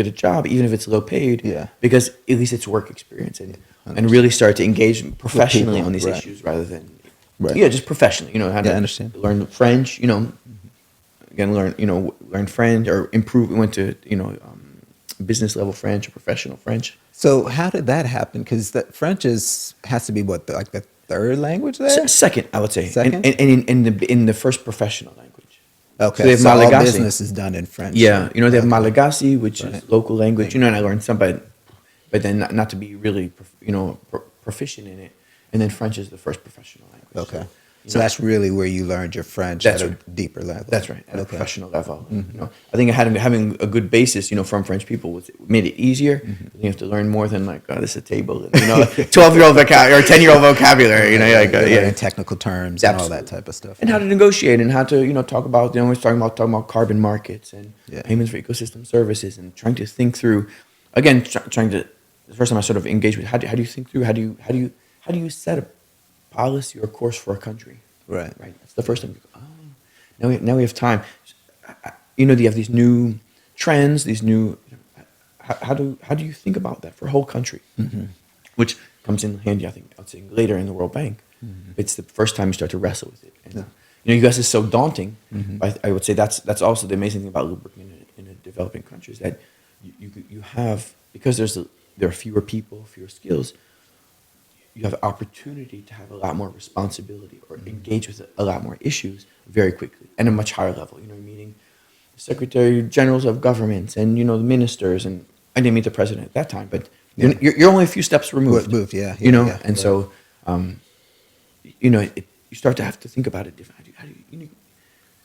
a job, even if it's low paid, Yeah. because at least it's work experience and 100%. really start to engage professionally people, on these right. issues rather than Right. yeah, just professionally. You know, how Yeah, I to understand. learn French. You know, again, learn French or improve. We went to business level French or professional French. So how did that happen? Because that French has to be what like the third language there. Second, I would say, Second? and in the first professional language. Okay, So they have so all Malagasy. business is done in French. Yeah, you know, they have Okay. Malagasy, which Right. is local language. You know, and I learned some, but then not to be really, proficient in it. And then French is the first professional language. Okay. You So know, that's really where you learned your French That's at right. a deeper level. That's right, at a Okay. professional level. You know, I think having a good basis, from French people made it easier. You have to learn more than like, oh, this is a table, and, 12-year-old vocabulary or 10-year-old vocabulary. You know, like You're yeah, learning technical terms and all Absolutely. that type of stuff. and how to negotiate and how to talk about. We're talking about carbon markets and Yeah. payments for ecosystem services and trying to think through. Again, trying to. The first time I sort of engaged with how do you think through how do you set a policy or course for a country. Right. Right. That's the first time you go, oh, now we have time. You have these new trends, these new, how do you think about that for a whole country? Which comes in handy, I think, I'd say later in the World Bank. It's the first time you start to wrestle with it. And, you guys is so daunting, but I would say that's also the amazing thing about working in a developing country is that you have, because there are fewer people, fewer skills, you have opportunity to have a lot more responsibility or engage with a lot more issues very quickly and a much higher level. Meeting secretary generals of governments and the ministers, and I didn't meet the president at that time, but Yeah. you're only a few steps removed. Yeah. And right. so you start to have to think about it differently. How do you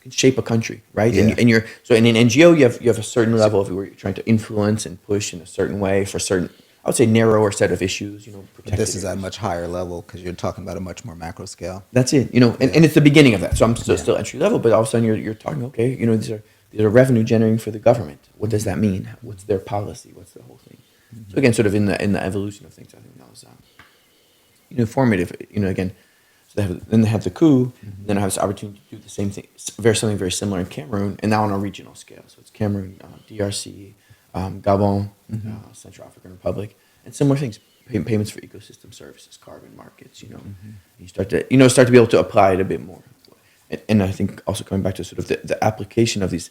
can shape a country, right? Yeah. And you're so in an NGO you have a certain level of where you're trying to influence and push in a certain way for certain, I would say, narrower set of issues. Protected This is at a areas. much higher level because you're talking about a much more macro scale. That's it. And it's the beginning of that. So I'm still entry level, but all of a sudden you're talking. Okay, these are revenue generating for the government. What does that mean? What's their policy? What's the whole thing? So again, sort of in the evolution of things, I think that was formative. Again, so they have the coup. Then I have this opportunity to do the same thing, something very similar in Cameroon, and now on a regional scale. So it's Cameroon, DRC, Gabon, Central African Republic, and similar things. Payments for ecosystem services, carbon markets. You start to be able to apply it a bit more. And I think also coming back to sort of the application of these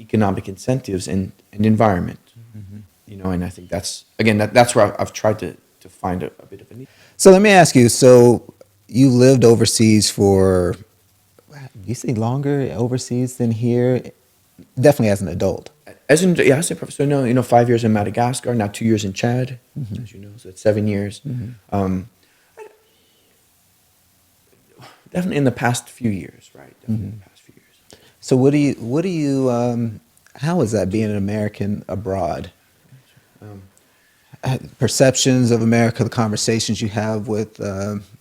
economic incentives and environment. And I think that's where I've tried to find a bit of a need. So let me ask you. So you lived overseas for, you say longer overseas than here? Definitely as an adult. I say professor. No, 5 years in Madagascar, now 2 years in Chad, as you know, so it's 7 years. Definitely in the past few years, right? Definitely in the past few years. So how is that being an American abroad? Perceptions of America, the conversations you have with,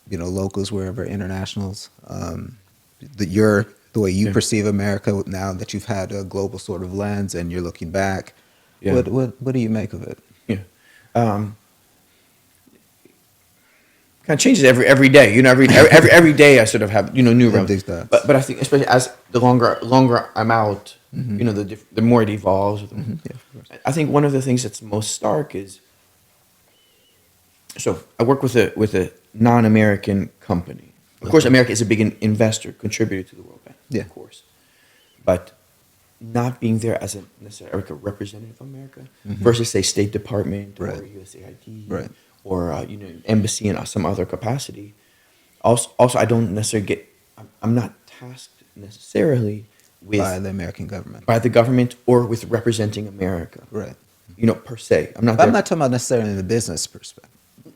locals, wherever, internationals, the way you perceive America now that you've had a global sort of lens and you're looking back. Yeah. What do you make of it? Yeah. Kind of changes every day. Every day I sort of have new realms. Big stuff. But I think especially as the longer I'm out, the more it evolves. Yeah, of course. I think one of the things that's most stark is, so I work with a non-American company. Of course, America is a big investor, contributor to the World Bank. Yeah. Of course, but not being there as a necessarily like a representative of America versus say State Department or Right. USAID Right. or embassy in some other capacity. Also, I don't necessarily I'm not tasked necessarily with By the American government. by the government or with representing America. Right. Per se. I'm not. But I'm there- not talking about necessarily in the business perspective.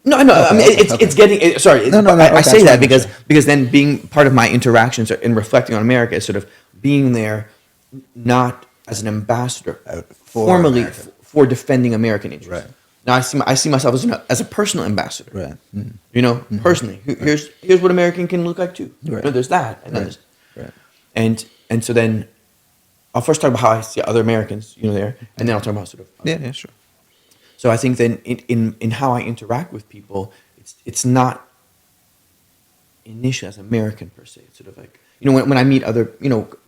No, no. I mean, okay. it's getting. Sorry, No, I okay, say that's that fine, because then being part of my interactions and reflecting on America is sort of being there, not as an ambassador, For formally America. for defending American interests. Right. Now I see myself as a personal ambassador. Right. Mhm. Personally, here's what American can look like too. Right. There's that, and then Right. there's, Right. and so then I'll first talk about how I see other Americans, there, and then I'll talk about sort of Yeah, sure. So I think then in how I interact with people, it's not initially as American per se. It's sort of like when I meet other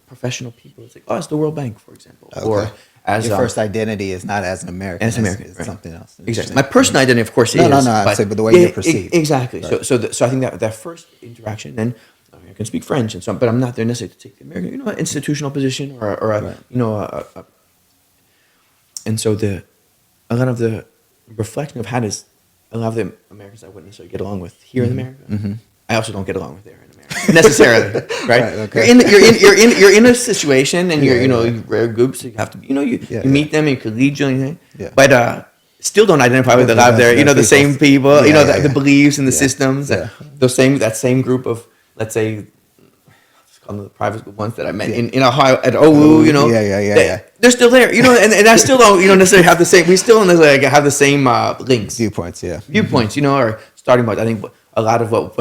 professional people, it's like, oh, it's the World Bank, for example, Okay. or as Your first identity is not as an American. as American, It's right. something else. Exactly. My personal identity, of course, No, is. no, no, I'd say, but the way you're perceived. Exactly. Right. So I think that first interaction, then I can speak French and so on, but I'm not there necessarily to take the American, institutional position or a, Right. and so a lot of the reflection I've had is a lot of the Americans I wouldn't necessarily get along with here in America. I also don't get along with there in America necessarily, right? Right, okay. You're in a situation, and you rare groups. So you have to, you meet them, and you can lead you, and anything. Yeah. But still don't identify with a lot of their, the same people, the beliefs and the systems. Yeah. That same group of, let's say, let's call them the private school ones that I met in Ohio at OU, Yeah. they're still there, and I still don't, necessarily have the same. We still don't necessarily have the same links, Viewpoints, yeah. viewpoints, or starting point. I think a lot of what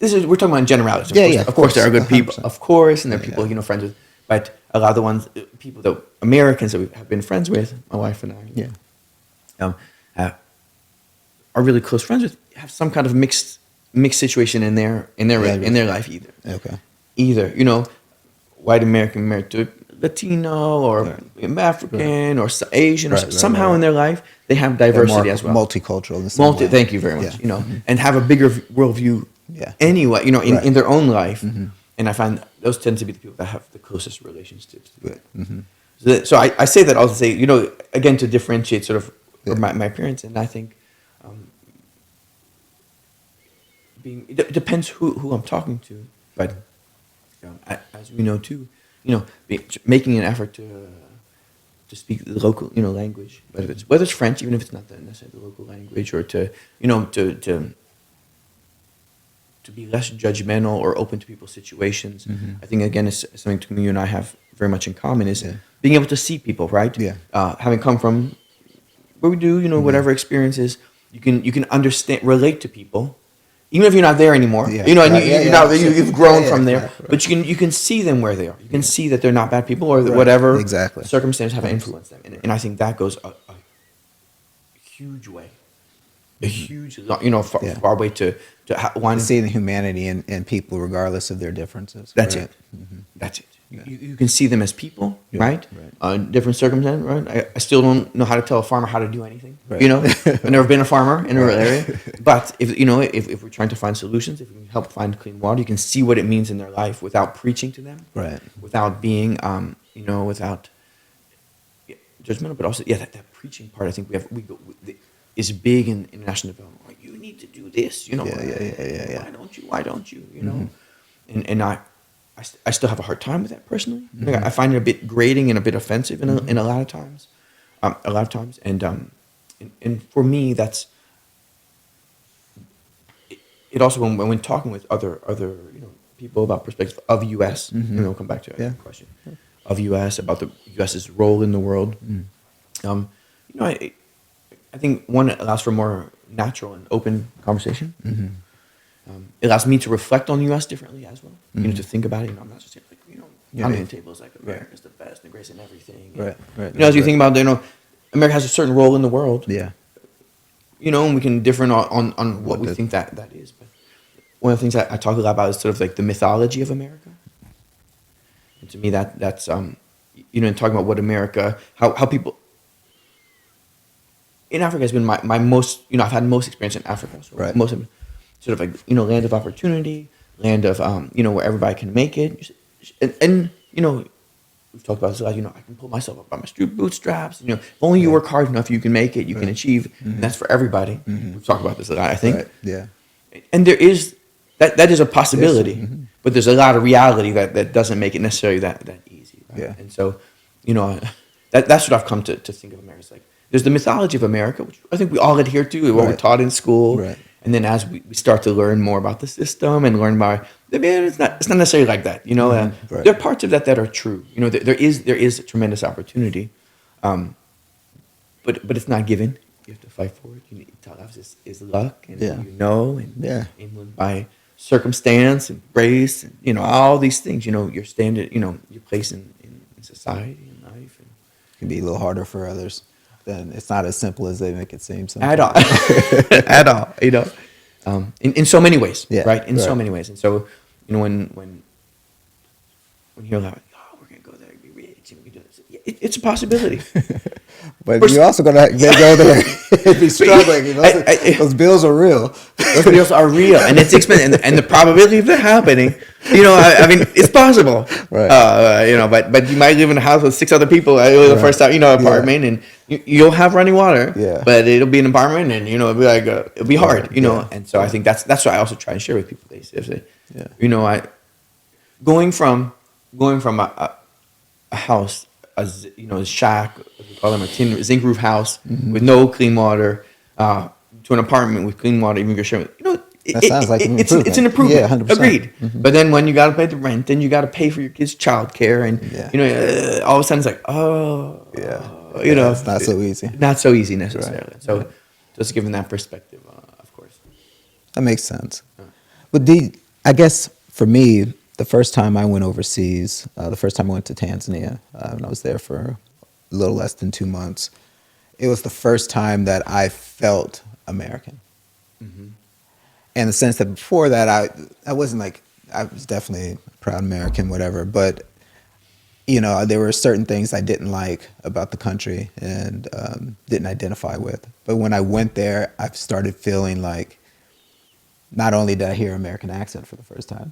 we're talking about in generalities. Of course, there are good people, 100%. of course, and there are people friends with. But a lot of the ones, people that Americans that we have been friends with, my wife and I, are really close friends with, have some kind of mixed situation in their life either. Okay. Either white American married to Latino or African or Asian or somehow in their life they have diversity as well. Multicultural. In the same way. Thank you very much. Yeah. And have a bigger worldview. Yeah. Anyway, in their own life, and I find those tend to be the people that have the closest relationships. Good. So I say that also to say, again, to differentiate sort of my appearance, and I think it depends who I'm talking to, but as we know too, making an effort to speak the local language, whether it's French, even if it's not necessarily the local language, or to be less judgmental or open to people's situations. I think again it's something you and I have very much in common is being able to see people, right? Yeah. Having come from where we do, whatever experiences, you can understand, relate to people, even if you're not there anymore. Yeah. You've grown from there, right. but you can see them where they are. You can see that they're not bad people, or whatever circumstances have influenced them, and I think that goes a huge way. A huge, far way to one. See the humanity in people regardless of their differences. That's Right. it. That's it. You can see them as people, right? Different circumstances, right? I still don't know how to tell a farmer how to do anything. Right. I've never been a farmer in a rural area. But if we're trying to find solutions, if we can help find clean water, you can see what it means in their life without preaching to them, Right. without being, without judgmental, but also that preaching part. I think is big in international development. Like, you need to do this, Yeah. Why don't you? And I still have a hard time with that personally. Like, I find it a bit grating and a bit offensive in a lot of times. And for me, that's it. Also, when talking with other people about perspective of U.S., come back to your question of U.S. about the U.S.'s role in the world. I think one, it allows for more natural and open conversation. It allows me to reflect on the U.S. differently as well. To think about it. I'm not just pounding the table is like America's the best and the greatest in everything. Right. As you think about America has a certain role in the world. Yeah. And we can differ on what we think that is. But one of the things I talk a lot about is sort of like the mythology of America. And to me, that's in talking about what America, how people in Africa has been my most, I've had most experience in Africa. So most of sort of like, land of opportunity, land of, where everybody can make it. And we've talked about this a lot, I can pull myself up by my bootstraps. If only you work hard enough, you can make it, you can achieve. And that's for everybody. We've talked about this a lot, I think. Right. Yeah. And there is, that is a possibility, but there's a lot of reality that doesn't make it necessarily that easy. Right? Yeah. And so, that's what I've come to think of America. It's like, there's the mythology of America, which I think we all adhere to, what we're taught in school. Right. And then as we start to learn more about the system and learn about, it's not necessarily like that. There are parts of that are true. There is a tremendous opportunity, but it's not given. You have to fight for it. You need is luck, and and influenced by circumstance and race, and all these things. Your standard, your place in society and life, and It can be a little harder for others. Then it's not as simple as they make it seem. At all, at all. In so many ways, right? In so many ways, and so when when you're like, oh, we're gonna go there and be rich and we do this. It's a possibility. But First- you're also gonna go there and be struggling. Those bills are real. Those deals are real, and it's expensive, and the probability of that happening, I mean, it's possible. Right. But you might live in a house with 6 other people. The first time, apartment, and you'll have running water. Yeah. But it'll be an environment, and it'll be like it'll be hard. Yeah. And so I think that's what I also try and share with people. They say, Yeah. I going from a house, a shack, we call them a zinc roof house with no clean water, to an apartment with clean water, even you're sharing. That sounds like an improvement. It's an improvement. Yeah, 100%. Agreed. But then when you got to pay the rent, then you got to pay for your kids' childcare, and all of a sudden it's like, it's not so easy. Not so easy necessarily. Right. So just given that perspective, of course. That makes sense. But I guess for me, the first time I went overseas, the first time I went to Tanzania, and I was there for a little less than 2 months, it was the first time that I felt American. In the sense that before that, I wasn't like, I was definitely a proud American, whatever, but there were certain things I didn't like about the country and didn't identify with. But when I went there, I started feeling like not only did I hear American accent for the first time,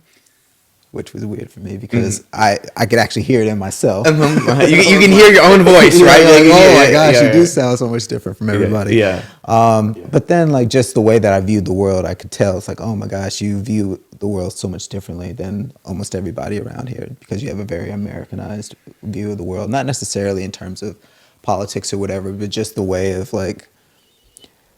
which was weird for me because I could actually hear it in myself. You can hear your own voice, right? Like, oh my gosh, you do sound so much different from everybody. Yeah. But then like just the way that I viewed the world, I could tell it's like, oh my gosh, you view the world so much differently than almost everybody around here because you have a very Americanized view of the world. Not necessarily in terms of politics or whatever, but just the way of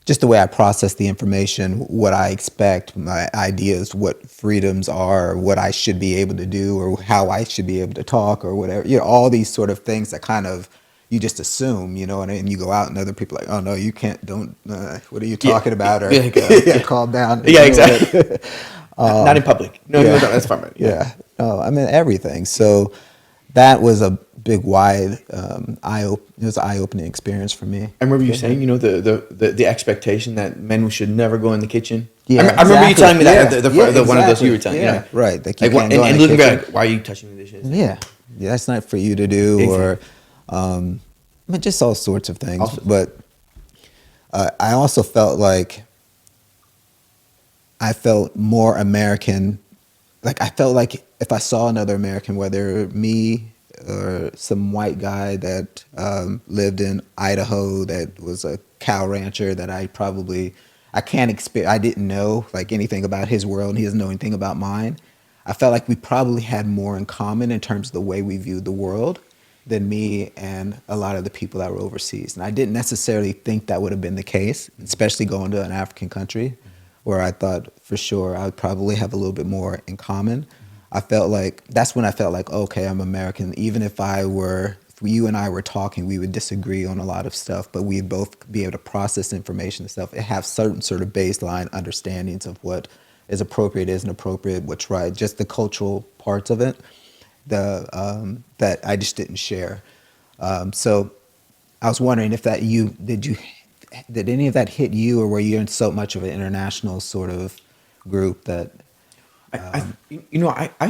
just the way I process the information, what I expect, my ideas, what freedoms are, what I should be able to do, or how I should be able to talk, or whatever. All these sort of things that kind of you just assume, and you go out and other people are like, oh no, you can't, don't. What are you talking about? Or calm down. Yeah, exactly. Not in public. No, that's fine. Yeah. No, I mean everything. So that was a big, wide it was an eye-opening experience for me. I remember you saying, the expectation that men should never go in the kitchen. Yeah, I remember you telling me that exactly. one of those you were telling. Yeah, right. Like you like, can't go in and the looking kitchen. back, why are you touching the dishes? Yeah, that's not for you to do, Exactly. or just all sorts of things. But I also felt like I felt more American. Like I felt like if I saw another American, whether me or some white guy that lived in Idaho that was a cow rancher that I didn't know like anything about his world and he doesn't know anything about mine. I felt like we probably had more in common in terms of the way we viewed the world than me and a lot of the people that were overseas. And I didn't necessarily think that would have been the case, especially going to an African country where I thought for sure I would probably have a little bit more in common. That's when I felt like, okay, I'm American. Even if you and I were talking, we would disagree on a lot of stuff, but we'd both be able to process information and stuff and have certain sort of baseline understandings of what is appropriate, isn't appropriate, what's right, just the cultural parts of it that I just didn't share. So I was wondering if did any of that hit you, or were you in so much of an international sort of group that... I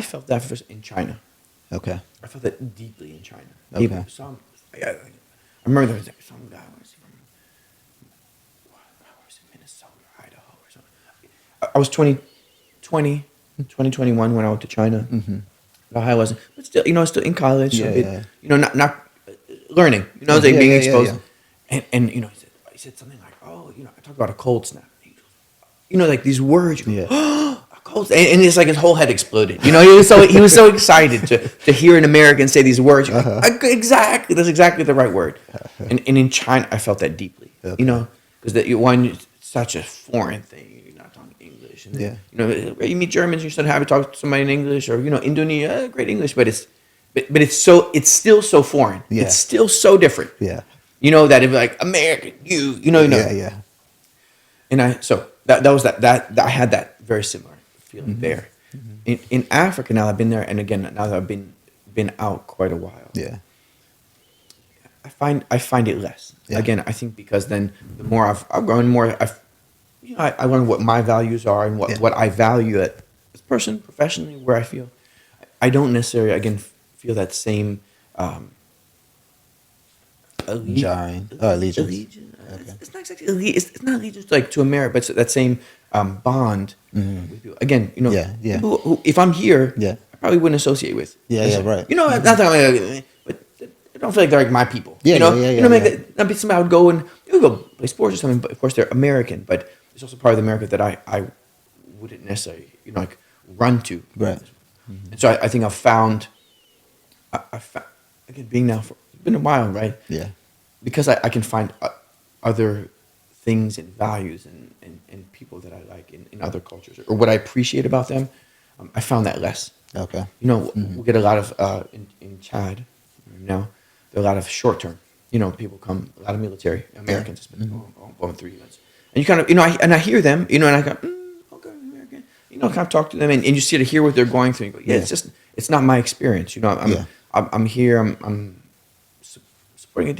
felt that first in China. Okay. I felt that deeply in China. Okay. I remember there was some guy was in Minnesota, Idaho, or something. I was 2021 when I went to China. Mm-hmm. I wasn't, but still, still in college. Not learning. Being exposed. Yeah. And he said something like, "Oh, I talked about a cold snap." Like these words. And it's like his whole head exploded. He was so excited to hear an American say these words. Exactly, that's exactly the right word. And in China, I felt that deeply. Okay. Because it's such a foreign thing. You're not talking English. And you meet Germans, you start having to talk to somebody in English, or Indonesia, great English, but it's still so foreign. Yeah. It's still so different. Yeah. That if like American, Yeah. And that was that I had that very similar feeling there. Mm-hmm. In Africa now I've been there, and again now that I've been out quite a while. Yeah. I find it less. Yeah. Again, I think because then the more I've grown, more I learn what my values are and what I value as a person professionally, where I feel I don't necessarily again feel that same Allegiance. allegiance. Okay. It's not exactly it's not allegiance like to America, but it's that same bond with you. Again, Yeah. people who, if I'm here, Yeah. I probably wouldn't associate with. Yeah, right. Not that but I don't feel like they're like my people. Yeah, Not be somebody I would go and we go play sports or something, but of course they're American, but there's also part of the America that I wouldn't necessarily, like run to. Right. And so I think I've found, again, being now for, it's been a while, right? Yeah. Because I can find other things and values and people that I like in other cultures or what I appreciate about them. I found that less. Okay. We get a lot of, in Chad now, there are a lot of short term, people come, a lot of military Americans spend going through units. And you kind of, I hear them, and I go, okay, American, kind of talk to them and you see to hear what they're going through. And you go, it's not my experience. I'm here, I'm supporting a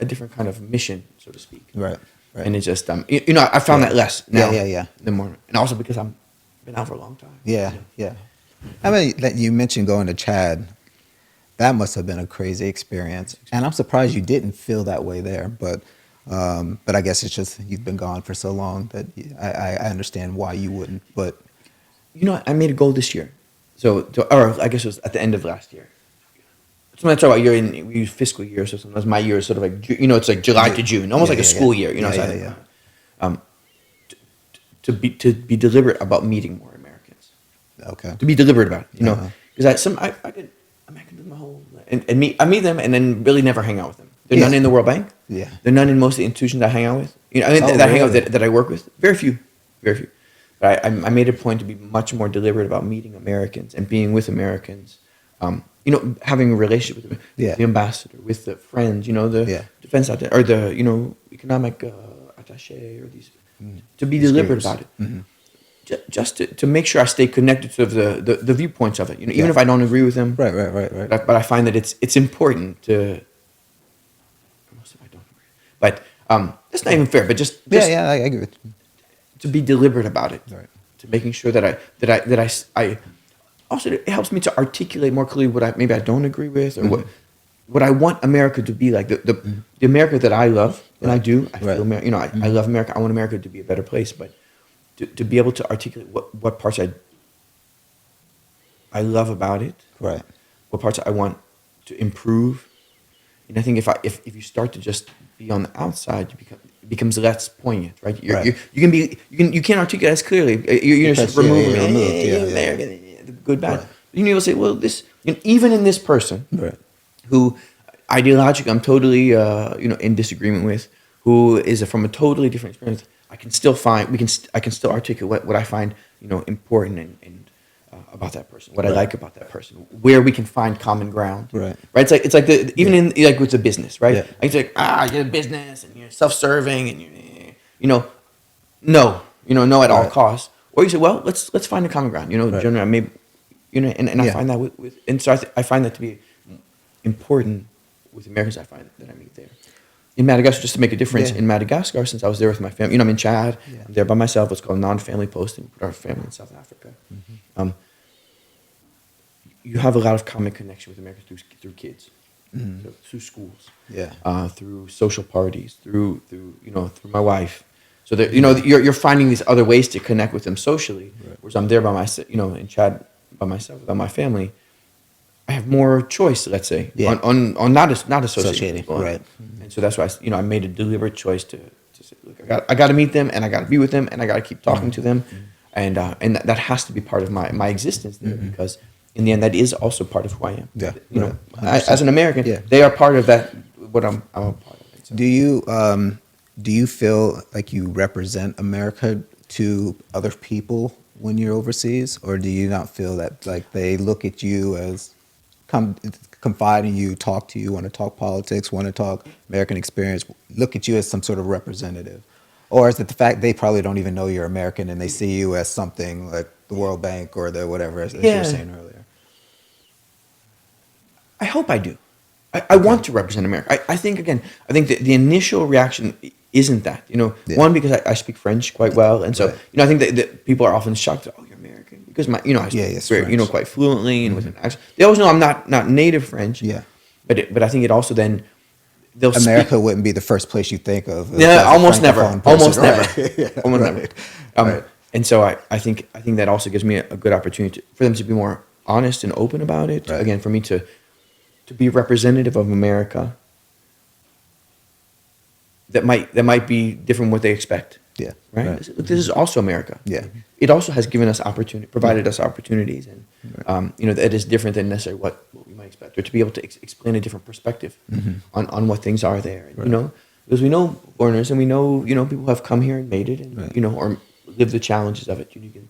different kind of mission, so to speak. Right. And it's just, I found that less now. Yeah. The more, and also because I've been out for a long time. Yeah. I mean, that you mentioned going to Chad. That must have been a crazy experience, and I'm surprised you didn't feel that way there. But I guess it's just you've been gone for so long that I understand why you wouldn't. But I made a goal this year, or I guess it was at the end of last year. Sometimes I talk about we use fiscal year, so sometimes my year is sort of like it's like July to June, almost like a school year. To be deliberate about meeting more Americans. Okay. To be deliberate about it, because I can do my whole and I meet them and then really never hang out with them. They're none in the World Bank. Yeah. They're none in most of the institutions I hang out with. I hang out that I work with. Very few. But I made a point to be much more deliberate about meeting Americans and being with Americans. Having a relationship with them, the ambassador, with the friends, the defense out there, or the economic attaché, or these to be deliberate about it. Mm-hmm. Just to make sure I stay connected to the viewpoints of it. Even if I don't agree with them. Right. But I find that it's important to. Most of I don't agree, but that's not even fair. But just I agree with you. To be deliberate about it. Right. To making sure that I also it helps me to articulate more clearly what I don't agree with or what I want America to be like. The America that I love and I do. I feel I love America. I want America to be a better place, but. To be able to articulate what parts I love about it, right? What parts I want to improve, and I think if you start to just be on the outside, it becomes less poignant, right? You can't articulate as clearly. You're just removing the good bad. Right. You'll say, well, this even in this person, who ideologically I'm totally in disagreement with, who is from a totally different experience. I can still articulate what I find important and about that person, what I like about that person, where we can find common ground. Right. It's like even in like with the business, right? Yeah. It's like you're a business and you're self-serving and no at all costs. Or you say, well, let's find a common ground. Generally, maybe and I find that with and so I find that to be important with Americans. I find that I meet there. In Madagascar, just to make a difference, in Madagascar, since I was there with my family, I'm in Chad, I'm there by myself, what's called non-family posting, put our family in South Africa. Mm-hmm. You have a lot of common connection with Americans through kids, so through schools, through social parties, through my wife. So that you're finding these other ways to connect with them socially. Right. Whereas I'm there by myself, in Chad by myself without my family. I have more choice, let's say, on not associating people, right? And so that's why I made a deliberate choice to say, look, I got to meet them, and I got to be with them, and I got to keep talking to them, and that has to be part of my existence there because in the end, that is also part of who I am. Yeah, as an American, they are part of that. What I'm a part of. So. Do you feel like you represent America to other people when you're overseas, or do you not feel that like they look at you as confide in you, talk to you, want to talk politics, want to talk American experience, look at you as some sort of representative? Or is it the fact they probably don't even know you're American and they see you as something like the World Bank or the whatever, as you were saying earlier? I hope I do. I want to represent America. I think the initial reaction isn't that. One, because I speak French quite well. And so, I think that people are often shocked, oh, you're American. because I Yeah, speak very, French. quite fluently and with an accent. They always know I'm not native French. Yeah. But I think it also then they'll America speak. wouldn't be the first place you think of. Yeah, as a almost never, francophone person, almost never, right? Yeah, almost right. never. Right. And so I think that also gives me a good opportunity for them to be more honest and open about it. Right. Again, for me to be representative of America. That might be different from what they expect. Yeah. Right. Right. This is also America. Yeah. It also has given us opportunity, provided us opportunities, and that is different than necessarily what we might expect, or to be able to explain a different perspective on what things are there. And, Right. because we know foreigners and we know people who have come here and made it, and Right. or lived the challenges of it. You can,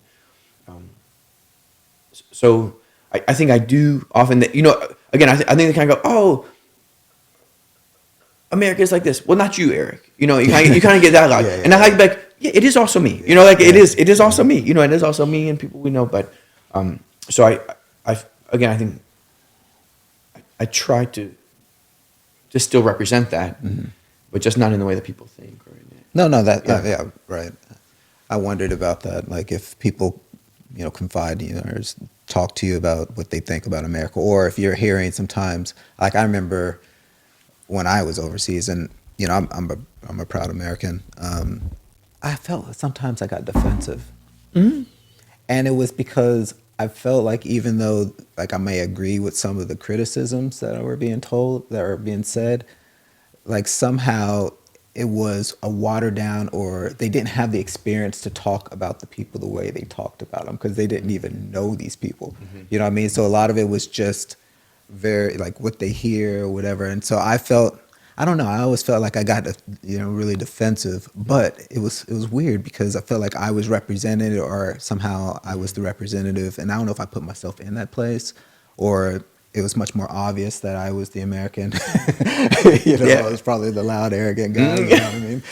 so I think I do often that again I think they kind of go, oh, America is like this. Well, not you, Eric. You kind of get that a lot. Yeah, yeah, And I like back. Yeah, it is also me. It is also me. It is also me and people we know. But so I again I think I try to still represent that, but just not in the way that people think. Or No, Yeah. right. I wondered about that. Like if people, confide, or talk to you about what they think about America, or if you're hearing sometimes, like I remember when I was overseas, and I'm a proud American. I felt sometimes I got defensive, and it was because I felt like even though like I may agree with some of the criticisms that are being said, like somehow it was a watered down, or they didn't have the experience to talk about the people the way they talked about them, because they didn't even know these people. You know what I mean? So a lot of it was just very like what they hear or whatever. And so I don't know, I always felt like I got really defensive, but it was weird because I felt like I was represented, or somehow I was the representative, and I don't know if I put myself in that place, or it was much more obvious that I was the American. Yeah. I was probably the loud, arrogant guy. You know what I mean?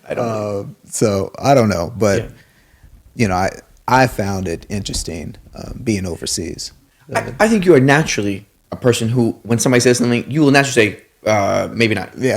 I don't know. So I don't know, but Yeah. I found it interesting being overseas. I think you are naturally a person who, when somebody says something, you will naturally say, maybe not. Yeah.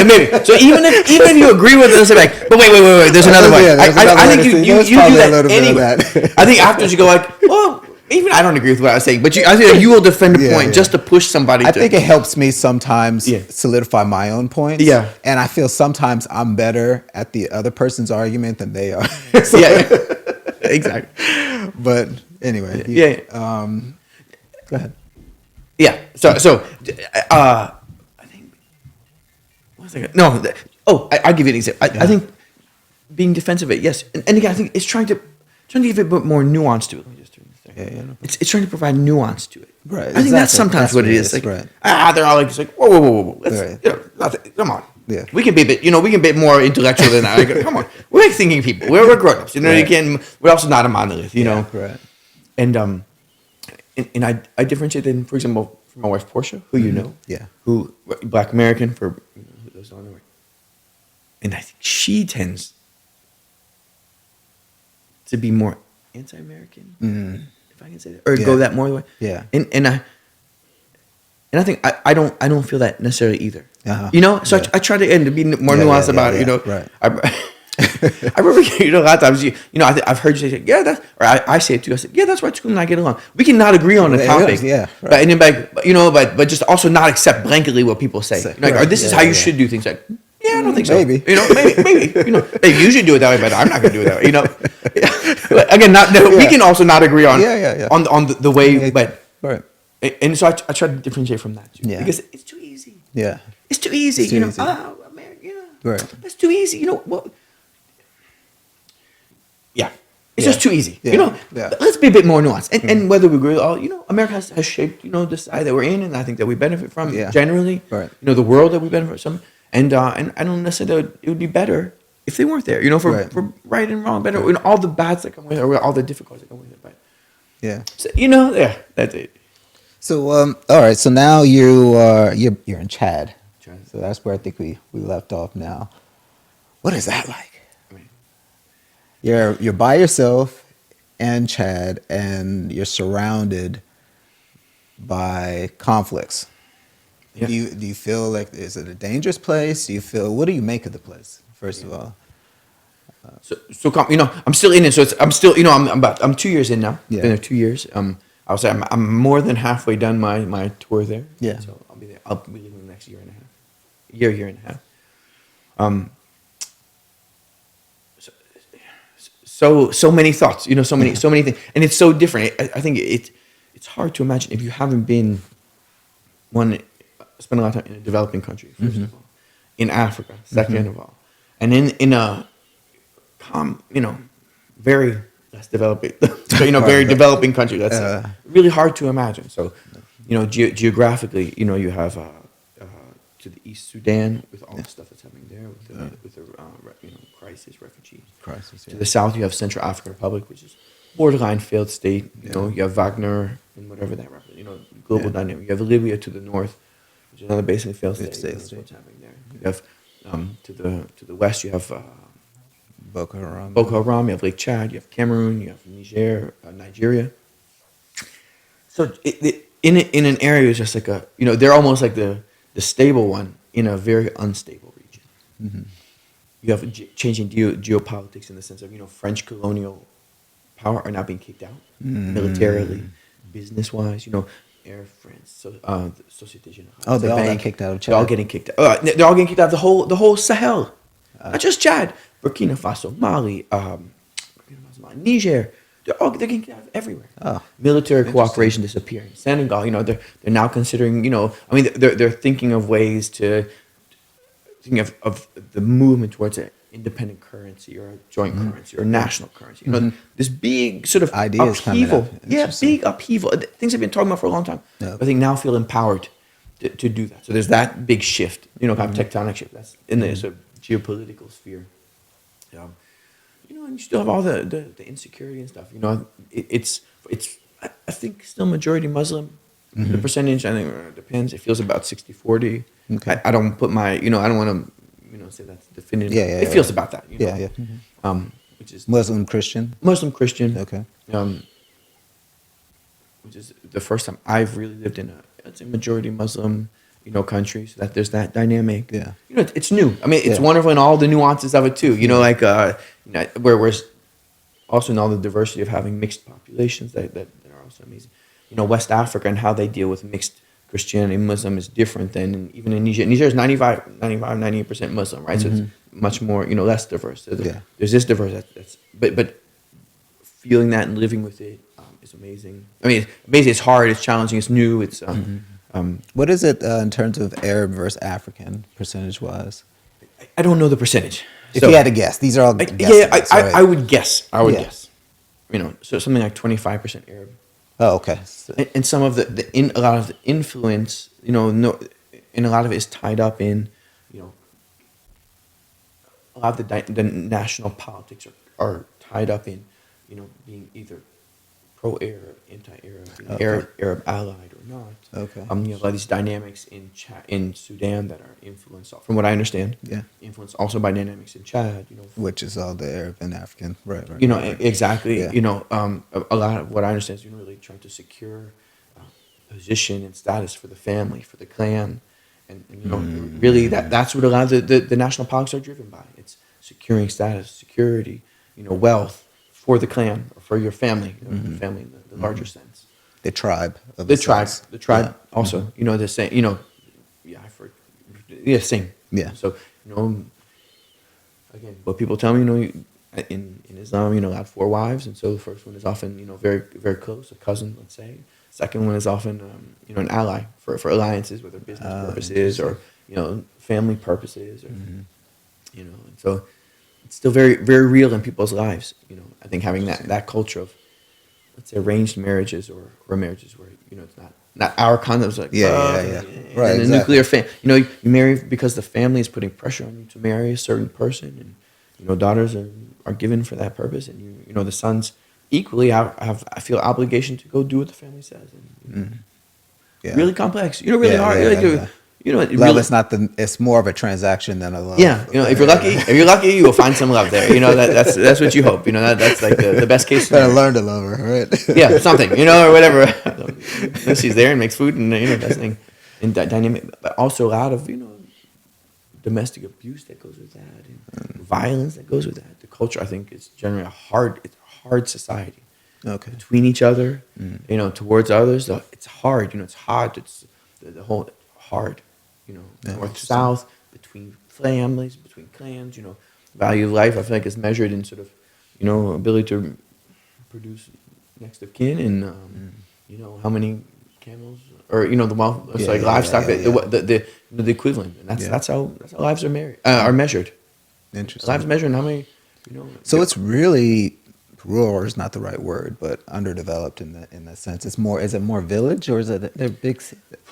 Maybe. So even if you agree with it, they'll say like, but wait, there's another one. Yeah, there's another I way think to see. you There's do probably a that little bit of anyway. that. I think afterwards you go like, well, even I don't agree with what I was saying, but I think that you will defend a Yeah, point yeah. just to push somebody. I think it helps me sometimes Yeah. solidify my own points. Yeah. And I feel sometimes I'm better at the other person's argument than they are. Yeah, exactly. But anyway. Yeah. Go ahead. Yeah. So I think. What was I gonna, no. I'll give you an example. I think being defensive of it, yes, and again, I think it's trying to give it a bit more nuance to it. Let me just turn this thing. Yeah. It's trying to provide nuance to it. Right, I think that's exactly. sometimes That's what what it it is. is, Like, right. they're all like, it's like, whoa. Let's, Right. nothing, come on. Yeah. We can be a bit, we can be a bit more intellectual than that. Like, come on. We're thinking people. We're grown-ups. Right. We're also not a monolith, know. Right. And I differentiate them, for example, from my wife Portia, who you know, Yeah. who Black American for who those don't know, and I think she tends to be more anti-American, if I can say that, or Yeah. go that more way. Yeah. And I think I don't feel that necessarily either. Uh-huh. So Yeah. I try to be more Yeah, nuanced yeah, about yeah, it. right. I remember, a lot of times, I've heard you say, yeah, that's, or I say it too. I said, yeah, that's why Chico and I get along. We can not agree on a Yeah, topic, yeah, right. but and then but just also not accept blanketly what people say. Or Right, this is yeah, how you yeah. should do things. Like, yeah, I don't think so. Maybe. Maybe. Hey, you should do it that way, but I'm not going to do it that way. But again, we can also not agree on Yeah. on the way, Yeah, but right. and so I try to differentiate from that too, Yeah. because it's too easy. Yeah. It's too easy, It's too easy. America, Right. that's too easy. Yeah, it's Yeah. just too easy. Yeah. Yeah. Let's be a bit more nuanced. And whether we agree, America has shaped the side that we're in, and I think that we benefit from Yeah. generally. Right. The world that we benefit from, and I don't necessarily it would be better if they weren't there. For Right. for right and wrong, better. All the bads that come with it, or all the difficulties that come with it. But Yeah. so, yeah, that's it. So all right. So now you're in Chad. So that's where I think we left off now. What is that like? You're by yourself in Chad, and you're surrounded by conflicts. Yeah. Do you feel like, is it a dangerous place? What do you make of the place, first of all? You know, I'm still in it. So I'm still, you know, I'm 2 years in now. Yeah. Been there 2 years. I would say I'm more than halfway done my tour there. Yeah. So I'll be there. I'll be leaving the next year and a half. Year and a half. So many thoughts, you know, so many things, and it's so different. I think it's hard to imagine if you haven't been spent a lot of time in a developing country, first of all, in Africa, second of all, and in a you know, very less developing, you know, very developing country. That's really hard to imagine. So, you know, geographically, you know, you have to the East Sudan with all the stuff that's happening there with the you know, refugees. Crisis. To the south, you have Central African Republic, which is borderline failed state. You know, you have Wagner and whatever that represents. You know, global dynamic. You have Libya to the north, which is another basically failed state. That's what's happening there. You have to the west, you have Boko Haram. You have Lake Chad. You have Cameroon. You have Nigeria. So in an area, it's just like you know, they're almost like the stable one in a very unstable region. Mm-hmm. You have changing geopolitics in the sense of, you know, French colonial power are now being kicked out militarily, business-wise. You know, Air France, Société Générale. Oh, they're all getting kicked out of Chad. They're all getting kicked out. They're all getting kicked out of the whole Sahel, not just Chad, Burkina Faso, Mali, Niger. They're getting kicked out of everywhere. Oh, military cooperation disappearing. Senegal, you know, they're now considering, you know, I mean, they're thinking of ways to of the movement towards an independent currency or a joint currency or a national currency. You know, this big sort of ideas upheaval. Yeah, big upheaval. Things I've been talking about for a long time. Yep. I think now feel empowered to do that. So there's that big shift, you know, kind of tectonic shift. That's in the sort of geopolitical sphere. You know, and you still have all the insecurity and stuff. You know, it's I think still majority Muslim. The percentage, I think, depends. It feels about 60-40. Okay. I don't put my, you know, I don't want to, you know, say that's definitive. It feels about that. You know? Which is Muslim Christian. Okay. Which is the first time I've really lived in a majority Muslim, you know, country. So that there's that dynamic. Yeah. You know, it's new. I mean, it's wonderful in all the nuances of it too. You know, like you know, where also in all the diversity of having mixed populations that are also amazing. You know, West Africa and how they deal with mixed Christianity and Muslim is different than even in Niger. Niger is 98% Muslim, right? So it's much more, you know, less diverse. So there's this diverse, but feeling that and living with it is amazing. I mean, amazing. It's hard. It's challenging. It's new. It's what is it in terms of Arab versus African percentage-wise? I don't know the percentage. If you had to guess, these are all I would guess. I would guess. You know, so something like 25% Arab. Oh, okay. And some of a lot of the influence, you know, and a lot of it is tied up in, you know, a lot of the national politics are tied up in, you know, being either pro-Arab, anti-Arab, you know, Arab allied or not. Okay. You have a lot of these dynamics in Sudan that are influenced, from what I understand. Yeah. Influenced also by dynamics in Chad, you know. Which is all the Arab and African, right? You know, exactly. Yeah. You know, a lot of what I understand is, you know, really trying to secure position and status for the family, for the clan, and you know, really that's what a lot of the national politics are driven by. It's securing status, security, you know, wealth for the clan or for your family, you know, the family in the larger sense. The tribe. The tribe also, you know, the same, you know, same. Yeah. So, you know, again, what people tell me, you know, in Islam, you know, I have 4 wives, and so the first one is often, you know, very, very close, a cousin, let's say. Second one is often, you know, an ally for alliances, whether business purposes or, you know, family purposes, or, you know, and so it's still very, very real in people's lives. You know, I think having that culture of, let's say, arranged marriages or marriages where, you know, it's not our concepts, like right, and the nuclear family. You know, you marry because the family is putting pressure on you to marry a certain person, and you know, daughters are given for that purpose, and you know, the sons equally I feel obligation to go do what the family says, and really complex. You know, really hard. You know, love really, is not it's more of a transaction than a love. Yeah, you know, if you're lucky, you will find some love there. You know, that's what you hope. You know, that's like the best case scenario. Better learn to love her, right? Yeah, something, you know, or whatever. She's there and makes food, and you know, that's thing, and dynamic, but also a lot of, you know, domestic abuse that goes with that, and violence that goes with that. culture, I think, is generally it's a hard society. Okay. Between each other, towards others, it's hard. It's hard. It's the whole hard. Yeah, North interesting. south, between families, between clans. Value of life. I feel like is measured in sort of, ability to produce next of kin and how many camels or the wealth. It's like livestock. The equivalent, and that's how lives are measured. Interesting. Lives measured in how many. So it's really rural is not the right word, but underdeveloped in that sense. It's more. Is it more village or is it they're big?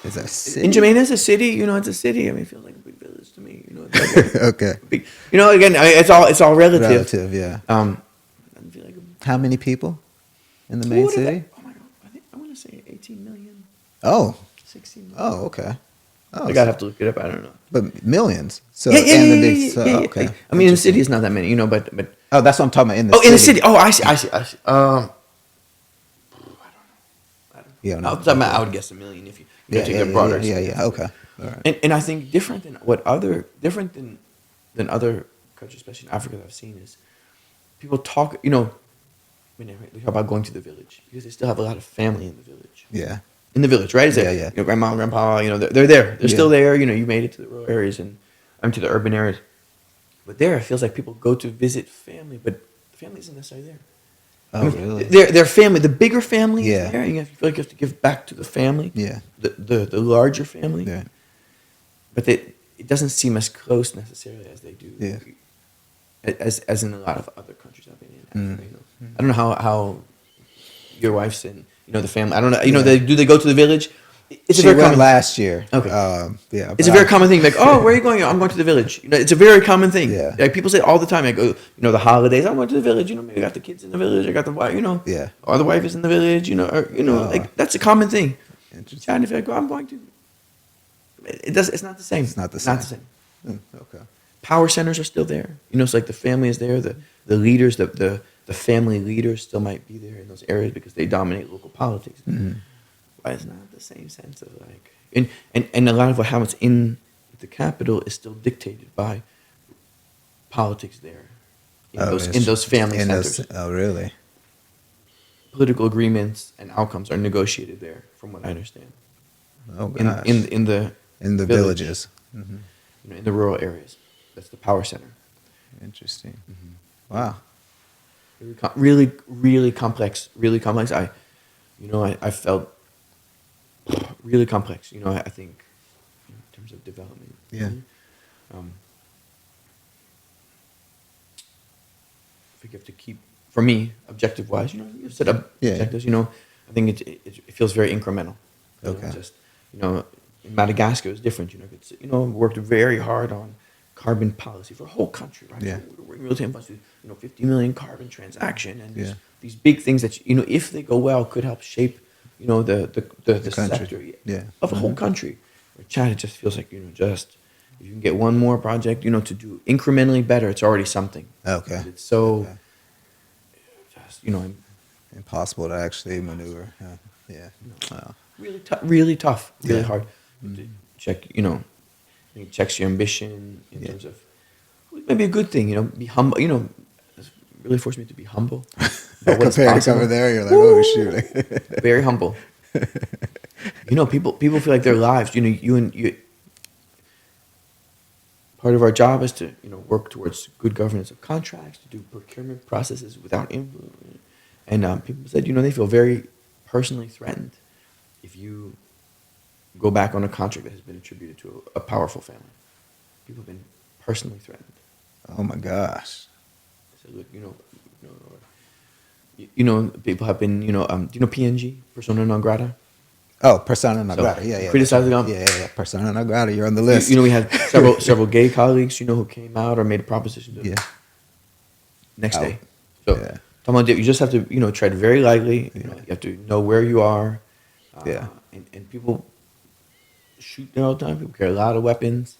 Is it a city? In Jamaica, it's a city. It's a city. I mean, it feels like a big village to me. It's like Okay. big, again, it's all relative. Relative, yeah. I feel like How many people in the main city? Oh my god! I want to say 18 million. Oh. 16 million. Oh, okay. Oh, I gotta have to look it up. I don't know. but millions. So Yeah. okay. I mean, in the city, it's not that many. But Oh, that's what I'm talking about. In the oh, city. in the city. Oh, I see. Yeah, I would guess a million if you take the broader. Yeah. Okay. All right. And I think different than other countries, especially in Africa, that I've seen is people talk. They talk about going to the village because they still have a lot of family in the village. Yeah. In the village, right? Yeah. Grandma, grandpa, they're there. They're still Yeah. there. You made it to the rural areas and to the urban areas. But there, it feels like people go to visit family, but the family isn't necessarily there. Oh, really? Their family, the bigger family Yeah. is there. You feel like you have to give back to the family. Yeah. The larger family. Yeah. But it doesn't seem as close necessarily as they do. Yeah. As in a lot of other countries I've been in. Africa, I don't know how your wife's in. The family. I don't know. Do they go to the village? It's She went last year. Okay. Yeah. It's a very common thing. Like, oh, where are you going? I'm going to the village. It's a very common thing. Yeah. Like people say all the time. Like, the holidays. I'm going to the village. Maybe I got the kids in the village. I got the wife. Yeah. Or the wife is in the village. Like that's a common thing. Interesting. Trying to feel like, I'm going to. It does. It's not the same. It's not the same. Not the same. Okay. Power centers are still there. It's like the family is there. The leaders, the family leaders still might be there in those areas because they dominate local politics. Mm-hmm. But it's not the same sense of like, and a lot of what happens in the capital is still dictated by politics there. In those family centers. Oh, really? Political agreements and outcomes are negotiated there, from what I understand. Oh, gosh. In the villages. Mm-hmm. In the rural areas. That's the power center. Interesting. Wow. Really, really complex. Really complex. I felt really complex. I think in terms of development. Yeah. I think you have to keep, for me, objective wise. You set up objectives. I think it feels very incremental. Okay. In Madagascar, it's different. It's worked very hard on carbon policy for a whole country, right? Yeah. So we're working really much with 50 million carbon transaction and Yeah. these big things that if they go well could help shape the country. sector of a whole country. With Chad, it just feels like just if you can get one more project to do incrementally better, it's already something. Okay. It's so just Impossible to actually maneuver. Yeah. Wow. really tough, really Yeah. hard to check. I think it checks your ambition in terms of maybe a good thing. Be humble. It's really forced me to be humble. about what is Compared to possible. over there, you're like, oh shoot. Very humble. People feel like their lives. You. Part of our job is to work towards good governance of contracts, to do procurement processes without influence. And people said they feel very personally threatened if you go back on a contract that has been attributed to a powerful family. People have been personally threatened. Oh my gosh. So look, people have been, PNG, persona non grata. Oh, persona non So, grata. Yeah. criticizing them. Yeah. Persona non grata. You're on the list. We had several gay colleagues, who came out or made a proposition to next Out. day. So, Yeah. talking about, you just have to, tread very lightly. You have to know where you are. And people shoot there all the time. People carry a lot of weapons,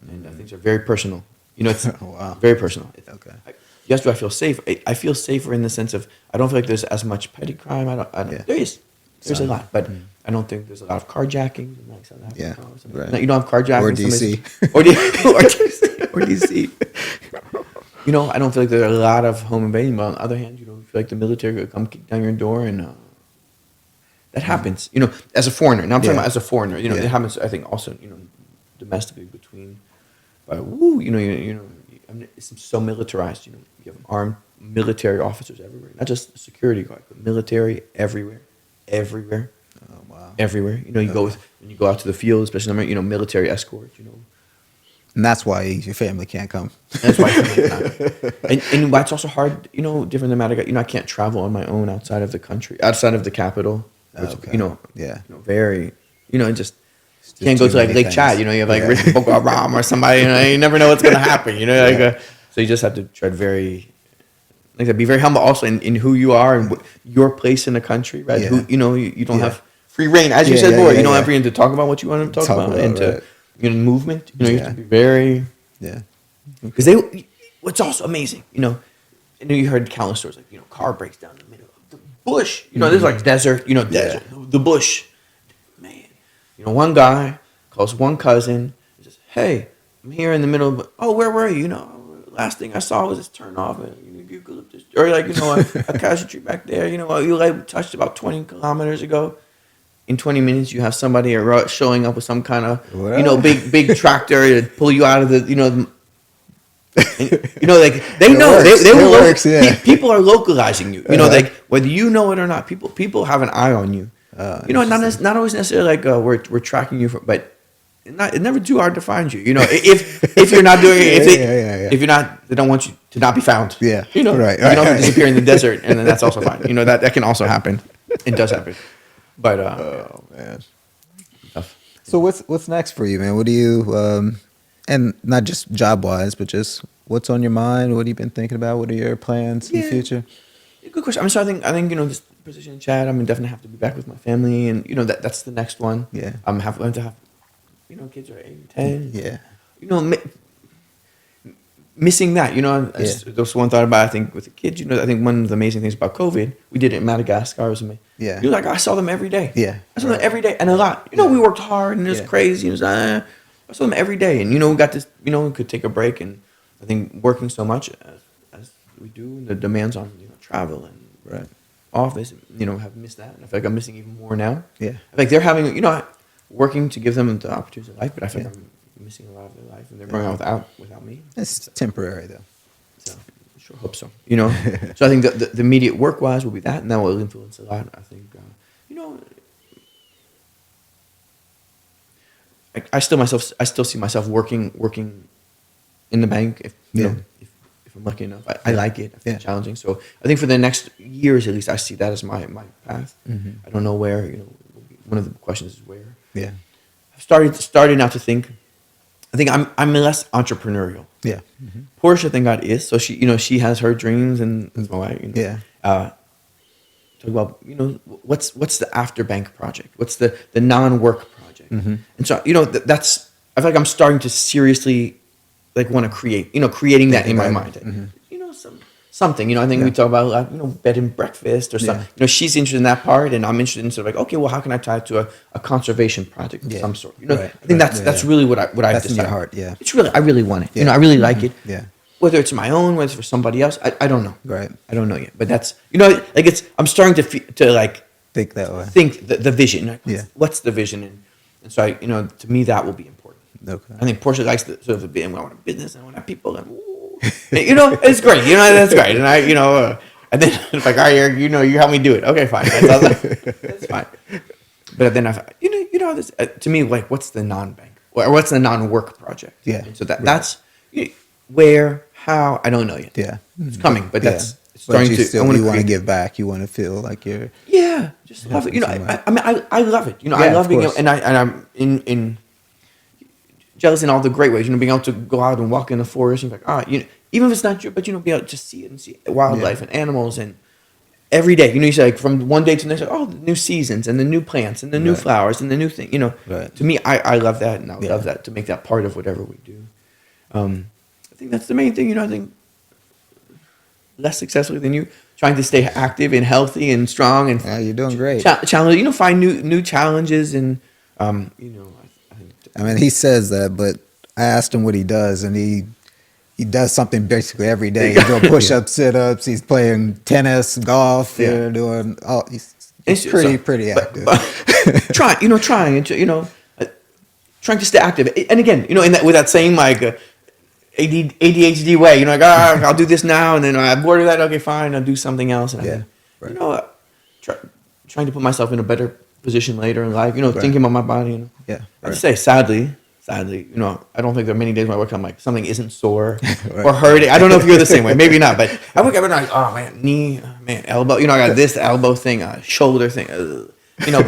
and things are very personal. It's Wow. very personal. Okay. Yes, do I feel safe? I feel safer in the sense of I don't feel like there's as much petty crime. I don't. Yeah. There's a lot, but I don't think there's a lot of carjackings. And like South Africa Yeah, or something. right. No, you don't have carjacking Or DC. or DC. You know, I don't feel like there are a lot of home invasion, but on the other hand, you know, I feel like the military could come kick down your door, and that happens. You know, as a foreigner. Now I'm talking about as a foreigner. You know, it happens. I think also, you know, domestically between. You know, I mean, it's so militarized. You know, you have armed military officers everywhere, not just security guard, but military everywhere. Oh wow. Everywhere. You know, when you go out to the field, especially, you know, military escort. You know. And that's why your family can't come. That's why and why it's also hard, you know, different than Madagascar. You know, I can't travel on my own outside of the country, outside of the capital. Which, you know, very, you know, just can't go to like Lake Chad. You know, you have like Richard Boko Haram or somebody. You know, you never know what's gonna happen. You know, like so you just have to tread very, like that. Be very humble also in who you are and your place in the country, right? Yeah. Who, you know, you don't have free reign, as you said before. You don't have freedom to talk about what you want to talk about and to. You know, movement. You know, you have to be very because what's also amazing, you know, I know you heard countless stories like, you know, car breaks down in the middle of the bush. You know, there's like desert. You know, desert, the bush. Man, you know, one guy calls one cousin. He says, "Hey, I'm here in the middle of. Oh, where were you? You know, last thing I saw was this turn off and eucalyptus, or like, you know, a cashew tree back there. You know, you like touched about 20 kilometers ago." In 20 minutes, you have somebody showing up with some kind of, you know, big tractor to pull you out of the, you know, you know, like they know people are localizing you. You know, like whether you know it or not, people have an eye on you. You know, not always necessarily like we're tracking you, but it's never too hard to find you. You know, if you're not doing it, if you're not, they don't want you to not be found. Yeah, you know, you don't have to disappear in the desert, and then that's also fine. You know, that can also happen. It does happen. But oh man, tough. So what's next for you, man? What do you and not just job wise, but just what's on your mind? What have you been thinking about? What are your plans in the future? Good question. I mean, so I think you know, this position in Chad, I'm definitely have to be back with my family, and you know that's the next one. Yeah, I'm going to have, you know, kids are 8 and 10. Yeah, you know. Missing that, you know, that's one thought about. I think with the kids, you know, I think one of the amazing things about COVID, we did it in Madagascar. It was amazing. Yeah, you're like, I saw them every day. Yeah, I saw them every day, and a lot. You know, we worked hard, and it was crazy. It was, I saw them every day, and you know, we got this. You know, we could take a break, and I think working so much as we do, and the demands on, you know, travel and office, you know, have missed that, and I feel like I'm missing even more now. Yeah, I feel like they're having, you know, working to give them the opportunities of life, but I feel like I'm missing a lot of their life, and they're going out without me. It's temporary though. So I sure hope so. You know, so I think the immediate work wise will be that, and that will influence a lot. I think, you know, I still see myself working in the bank if you know if I'm lucky enough. I like it. I think it's challenging. So I think for the next years at least, I see that as my path. Mm-hmm. I don't know where. You know, one of the questions is where. Yeah, I've started now to think. I think I'm less entrepreneurial. Yeah. Mm-hmm. Portia, thank God, is. So she has her dreams, and that's my wife. You know, talk about, you know, what's the after bank project? What's the non-work project? Mm-hmm. And so, you know, that's, I feel like I'm starting to seriously like want to creating that in my mind. Mm-hmm. You know, something, you know, I think we talk about, like, you know, bed and breakfast or something. You know, she's interested in that part, and I'm interested in sort of like, okay, well, how can I tie it to a conservation project of some sort? You know, I think that's really what I've decided. In your heart, It's really, I really want it. Yeah. You know, I really like it. Yeah. Whether it's my own, whether it's for somebody else, I don't know. Right. I don't know yet. But that's, you know, like I'm starting to like think that way. Think the vision. Like, what's the vision? And so you know, to me that will be important. Okay. I think Portia likes the sort of I want a business, I want to have people, and you know, it's great. You know, that's great. And I, you know, and then it's like, all right, Eric, you know, you help me do it. Okay, fine. That's fine. But then you know, this to me, like, what's the non-bank or what's the non-work project? Yeah. And so that's where, how, I don't know yet. Yeah, it's coming, but that's but starting you to. Still, you want to give back. You want to feel like you're. Yeah, just love it. You know, I mean, I love it. You know, I love being able, and I'm in jealous in all the great ways. You know, being able to go out and walk in the forest and be like, you know, even if it's not true, but you know, be able to see it and see wildlife and animals and every day. You know, you say like from one day to the next, like, the new seasons and the new plants and the new flowers and the new thing. You know, to me, I love that, and I love that to make that part of whatever we do. I think that's the main thing. You know, I think less successfully than you, trying to stay active and healthy and strong and you're doing great. Challenge, you know, find new challenges and you know. I mean, he says that, but I asked him what he does, and he he does something basically every day. He's doing push-ups, sit-ups. He's playing tennis, golf. Yeah. You know, doing all. He's It's- pretty active. Trying to stay active. And again, with that same like ADHD way, like, I'll do this now, and then I'm bored of that. Okay, fine, I'll do something else. And Yeah, right. trying to put myself in a better position later in life. Right. Thinking about my body. Yeah, I right. just say, sadly, I don't think there are many days when I wake up I'm like something isn't sore or hurting. I don't know if you're the same way, maybe not, but I wake up and I'm like, oh man, knee, man, elbow. I got this elbow thing, shoulder thing,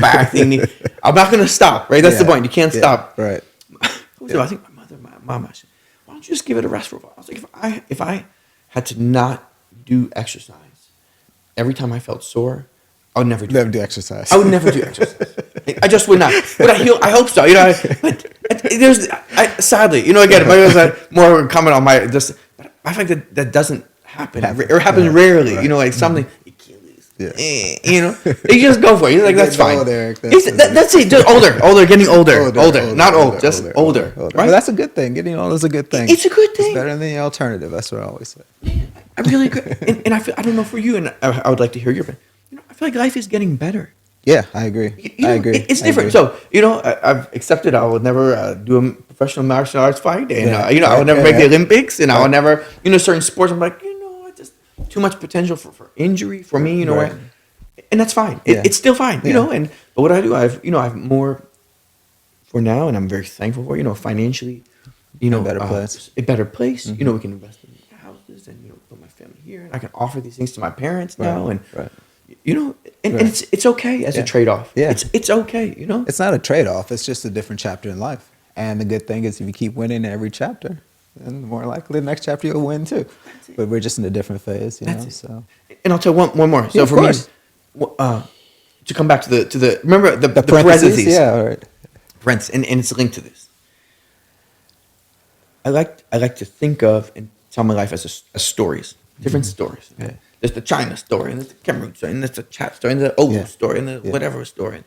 back thing. Knee. I'm not gonna stop, right? That's the point. You can't stop. Right. I think my mom asked, why don't you just give it a rest for a while? I was like, if I had to not do exercise every time I felt sore, I would never do exercise. I would never do exercise. I just would not. Would I heal? I hope so. But sadly, again, more comment on my this. But I think that doesn't happen or happens rarely. Right. Like something Achilles. Yeah. They just go for it. He's like, that's fine. Old, Eric. That's it. Just older, getting older, not old, just older. Right? But that's a good thing. Getting old is a good thing. It's a good thing. It's better than the alternative. That's what I always say. I really agree. And I feel, I don't know for you, and I would like to hear your opinion. I feel like life is getting better. Yeah, I agree. I agree. It's different. So, I've accepted I would never do a professional martial arts fight. And, I would never make the Olympics. And I would never, certain sports, I'm like, just too much potential for injury for me, Right. And that's fine. It's still fine, but what I do, I have more for now, and I'm very thankful for, financially, A better place. A better place. Mm-hmm. We can invest in houses and, put my family here. And I can offer these things to my parents now. And, right. And it's okay as a trade-off. Yeah. It's okay, It's not a trade-off. It's just a different chapter in life. And the good thing is if you keep winning in every chapter, then more likely the next chapter you'll win too. But we're just in a different phase, That's it. So. And I'll tell one more. So Yeah, of for course. me, to come back to the remember the parentheses? parentheses. Yeah, all right. Parentheses, and it's linked to this. I like to think of and tell my life as stories, different stories. Yeah. There's the China story, and there's the Cameroon story, and there's the chat story, and the Oval Yeah. story, and the whatever story.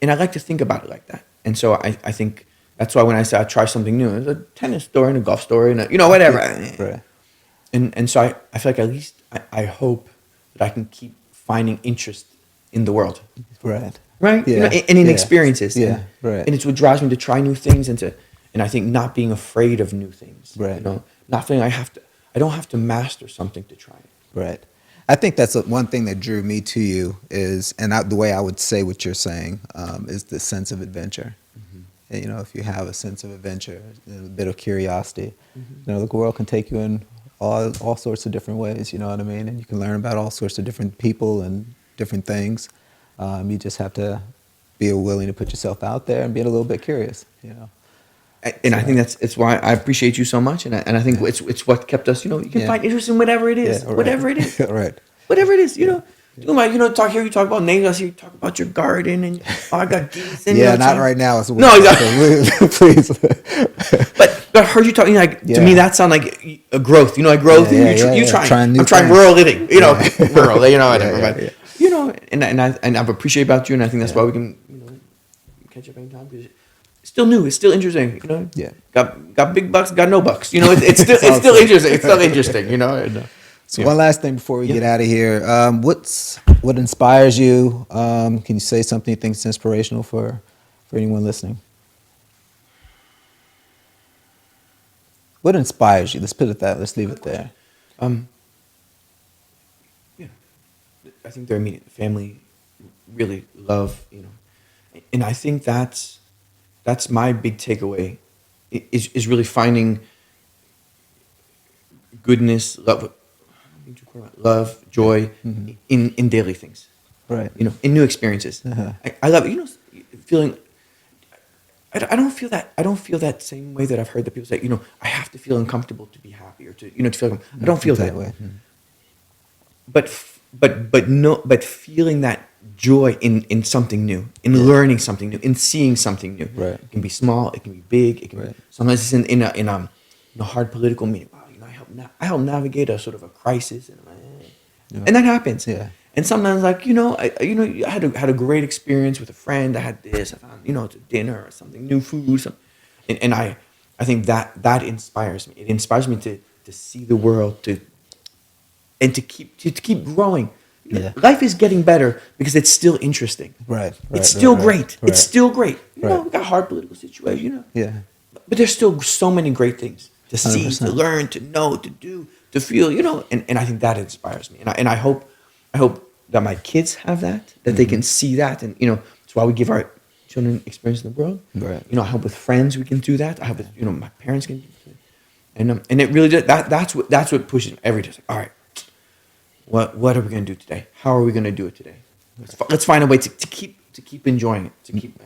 And I like to think about it like that. And so I think that's why when I say I try something new, there's a tennis story and a golf story and whatever. Right. And so I feel like at least I hope that I can keep finding interest in the world. Right. Right? Yeah. And in experiences. Yeah, right. And it's what drives me to try new things and I think not being afraid of new things. Right. Not feeling I don't have to master something to try it. Right. I think that's one thing that drew me to you is, and the way I would say what you're saying is the sense of adventure. Mm-hmm. And, if you have a sense of adventure, a bit of curiosity, the world can take you in all sorts of different ways, you know what I mean? And you can learn about all sorts of different people and different things. You just have to be willing to put yourself out there and be a little bit curious, And I think it's why I appreciate you so much, and I think it's what kept us. You can find interest in whatever it is, Yeah, right. whatever it is, Right. whatever it is. You talk about names. You talk about your garden, and I got geese. And, Not right now. It's No, exactly. Please. But I heard you talking to me that sound like a growth. Like growth. You trying. New I'm trying things. rural living. Rural. Whatever. Yeah, But and I've appreciated about you, and I think that's why we can catch up anytime because it's still new. It's still interesting. Yeah. Got big bucks. Got no bucks. It's still interesting. It's still interesting. And, So one last thing before we get out of here, what inspires you? Can you say something you think is inspirational for anyone listening? What inspires you? Let's put it that. Let's leave it there. I think their immediate family really love, and I think that's my big takeaway is really finding goodness, love, joy in daily things. Right. In new experiences. Uh-huh. I love feeling. I don't feel that same way that I've heard that people say. I have to feel uncomfortable to be happy or to feel. I don't feel that way. But feeling that joy in something new, in learning something new, in seeing something new. Right. It can be small, it can be big, it can be, sometimes it's in a hard political meeting. Wow, I help navigate a sort of a crisis, and that happens. Yeah. And sometimes I had a great experience with a friend. I had this. I found it's a dinner or something, new food, and I think that inspires me. It inspires me to see the world, and to keep growing. Yeah. Life is getting better because it's still interesting. Right. It's still great. Right. It's still great. Right. We got hard political situations, Yeah. but there's still so many great things to see, 100%. to learn, to know, to do, to feel, and I think that inspires me. And I hope that my kids have that they can see that. And, it's why we give our children experience in the world. Right. I hope with friends we can do that. I hope with, my parents can do it. And it really does, that's what pushes me every day. It's like, all right, what are we going to do today? How are we going to do it today? Let's find a way to keep enjoying it, to keep.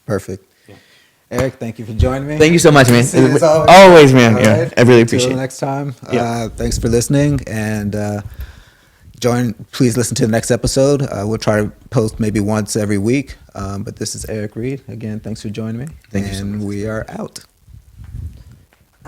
Perfect. Yeah. Eric, thank you for joining me. Thank you so much, man. As Always, man. All Yeah, right. I really Until appreciate it. next time. Yeah. Thanks for listening, and please listen to the next episode. We'll try to post maybe once every week. But this is Erik Reed. Again, thanks for joining me. Thank you so much. And we are out.